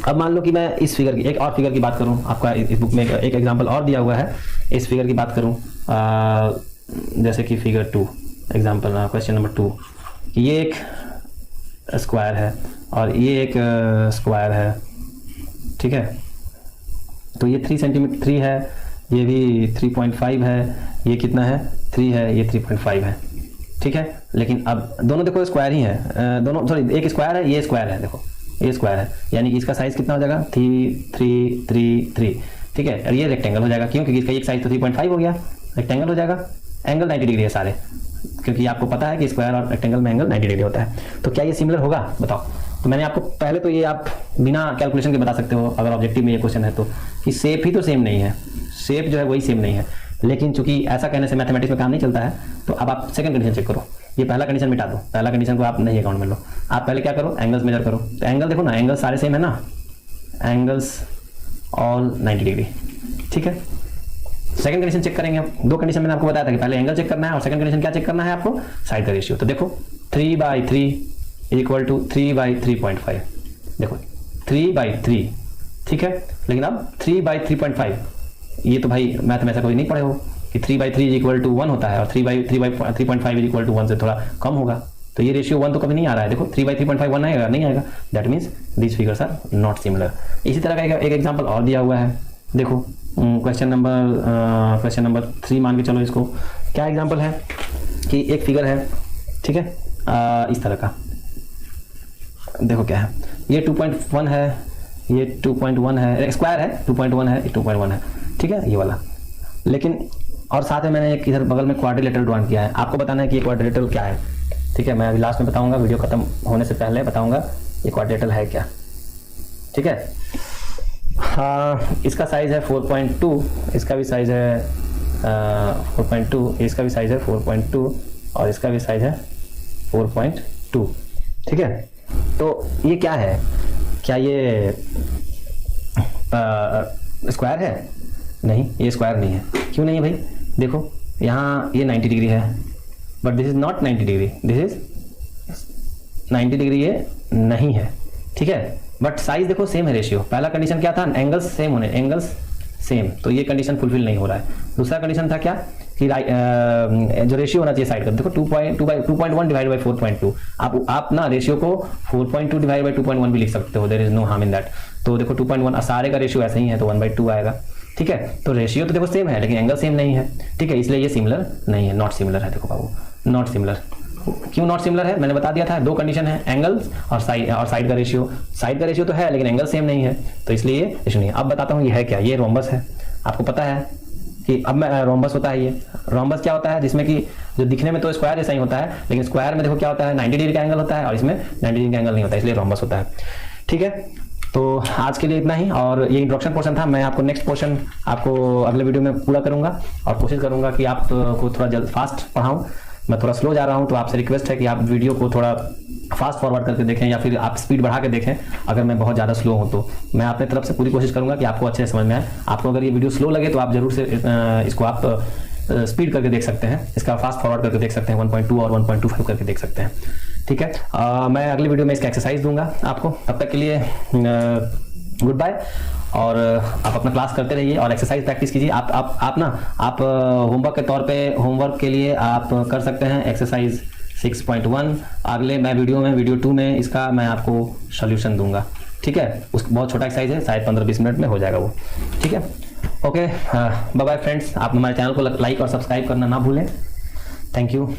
अब मान लो कि मैं इस फिगर की एक और फिगर की बात करूं, आपका इस बुक में एक एग्जांपल और दिया हुआ है, इस फिगर की बात करूं, जैसे कि फिगर 2 एग्जांपल क्वेश्चन नंबर 2, ये एक स्क्वायर है और ये एक स्क्वायर है, ठीक है। तो ये 3 सेंटीमीटर 3 है, ये भी 3.5 है, ये कितना है 3 है, ये 3.5 है, ठीक है। लेकिन अब दोनों देखो स्क्वायर ही है, दोनों सॉरी एक स्क्वायर है, ये स्क्वायर है, देखो ये स्क्वायर है, यानी कि इसका साइज कितना हो जाएगा 3, ठीक है। और ये रेक्टेंगल हो जाएगा, क्योंकि इसका एक साइज तो 3.5 हो गया, रेक्टेंगल हो जाएगा। एंगल 90 डिग्री है सारे, क्योंकि आपको पता है कि स्क्वायर और रेक्टेंगल में एंगल 90 डिग्री होता है। तो क्या ये सिमिलर होगा बताओ। तो मैंने आपको पहले तो ये आप बिना कैलकुलेशन के बता सकते हो अगर ऑब्जेक्टिव में ये क्वेश्चन है तो, कि शेप ही तो सेम नहीं है, शेप जो है वही सेम नहीं है। लेकिन चूंकि ऐसा कहने से मैथमेटिक्स में काम नहीं चलता है, तो अब आप सेकंड कंडीशन चेक करो, ये पहला कंडीशन मिटा दो, पहला कंडीशन को आप नहीं अकाउंट में लो, आप पहले क्या करो एंगल्स मेजर करो। तो एंगल देखो ना, एंगल सारे सेम है ना, एंगल्स ऑल 90 डिग्री, ठीक है। सेकंड कंडीशन चेक करेंगे अब, दो कंडीशन मैंने आपको बताया था कि पहले एंगल चेक करना है और सेकंड कंडीशन क्या चेक करना है आपको, साइड का रेशियो। तो देखो 3/3 इक्वल टू 3/3.5, देखो 3/3, ठीक है। लेकिन अब 3/3.5, ये तो भाई मैथ में ऐसा कोई नहीं पढ़े हो कि 3/3 इक्वल टू 1 होता है और 3/3.5 इक्वल टू 1 से थोड़ा कम होगा। तो ये रेशियो 1 तो कभी नहीं आ रहा है, देखो 3/3.5 1 आएगा नहीं आएगा, that means this figures are not similar. इसी तरह का एक एग्जांपल और दिया हुआ है, देखो क्वेश्चन नंबर 3 मान के चलो इसको। क्या एग्जांपल है कि एक फिगर है, ठीक है, इस तरह का, देखो क्या है, ये 2.1 है, ये 2.1 है, स्क्वायर है, 2.1 है, 2.1 है, ठीक है, ये वाला। लेकिन और साथ में मैंने एक इधर बगल में क्वाड्रिलेटरल ड्रॉ किया है, आपको बताना है कि ये क्वाड्रिलेटरल क्या है, ठीक है। मैं अभी लास्ट में बताऊंगा, वीडियो खत्म होने से पहले बताऊंगा ये क्वाड्रिलेटरल है क्या, ठीक है। हाँ, इसका साइज है 4.2, इसका भी साइज है 4.2, इसका भी साइज है 4.2 और इसका भी साइज है 4.2, ठीक है। तो ये क्या है, क्या ये स्क्वायर है? नहीं, ये स्क्वायर नहीं है। क्यों नहीं है भाई? देखो यहाँ ये 90 डिग्री है, but this is not 90 degree, this is 90 degree, ये नहीं है, ठीक है। बट साइज देखो सेम है, रेशियो। पहला कंडीशन क्या था, एंगल्स सेम होने, एंगल्स सेम, तो ये कंडीशन फुलफिल नहीं हो रहा है। दूसरा कंडीशन था क्या कि जो रेशियो होना चाहिए साइड का, देखो 2.1 डिवाइड बाई 4.2, आप ना रेशियो को 4.2 डिवाइड बाई 2.1 भी लिख सकते हो, there is no harm in that. तो देखो 2.1 सारे का रेशियो ऐसा ही है, तो 1/2 आएगा, ठीक है। तो रेशियो तो देखो सेम है, लेकिन एंगल सेम नहीं है, ठीक है, इसलिए ये सिमिलर नहीं है, नॉट सिमिलर है। देखो बाबू, नॉट सिमिलर। क्यों नॉट सिमिलर है? मैंने बता दिया था, दो कंडीशन है, एंगल और साइड का रेशियो। साइड का रेशियो तो है लेकिन एंगल सेम नहीं है, तो इसलिए ये रेशियो नहीं है। अब बताता हूँ ये है क्या, ये रोम्बस है। आपको पता है कि अब मैं रोम्बस होता है, ये रोम्बस क्या होता है, जिसमें कि जो दिखने में तो स्क्वायर जैसा ही होता है, लेकिन स्क्वायर में देखो क्या होता है, 90 डिग्री का एंगल होता है और इसमें 90 डिग्री का एंगल नहीं होता, इसलिए रोम्बस होता है, ठीक है। तो आज के लिए इतना ही, और ये इंट्रोडक्शन पोर्शन था। मैं आपको नेक्स्ट पोर्शन आपको अगले वीडियो में पूरा करूंगा और कोशिश करूंगा कि आपको थोड़ा जल्द फास्ट पढ़ाऊं, मैं थोड़ा स्लो जा रहा हूँ, तो आपसे रिक्वेस्ट है कि आप वीडियो को थोड़ा फास्ट फॉरवर्ड करके देखें या फिर आप स्पीड बढ़ा के देखें। अगर मैं बहुत ज़्यादा स्लो हूँ तो मैं अपने तरफ से पूरी कोशिश करूँगा कि आपको अच्छे से समझ में आए। आपको अगर ये वीडियो स्लो लगे तो आप जरूर से इसको आप स्पीड करके देख सकते हैं, इसका फास्ट फॉरवर्ड करके देख सकते हैं, 1.2 और 1.25 करके देख सकते हैं। ठीक है, मैं अगली वीडियो में इसका एक्सरसाइज दूंगा आपको। तब तक के लिए गुड बाय, और आप अपना क्लास करते रहिए और एक्सरसाइज प्रैक्टिस कीजिए। आप होमवर्क के तौर पे होमवर्क के लिए आप कर सकते हैं एक्सरसाइज 6.1। अगले मैं वीडियो 2 में इसका मैं आपको सोल्यूशन दूंगा। ठीक है, उस बहुत छोटा एक्सरसाइज है, शायद 15-20 मिनट में हो जाएगा वो। ठीक है, ओके, बाय बाय फ्रेंड्स। आप हमारे चैनल को लाइक और सब्सक्राइब करना ना भूलें। Thank you.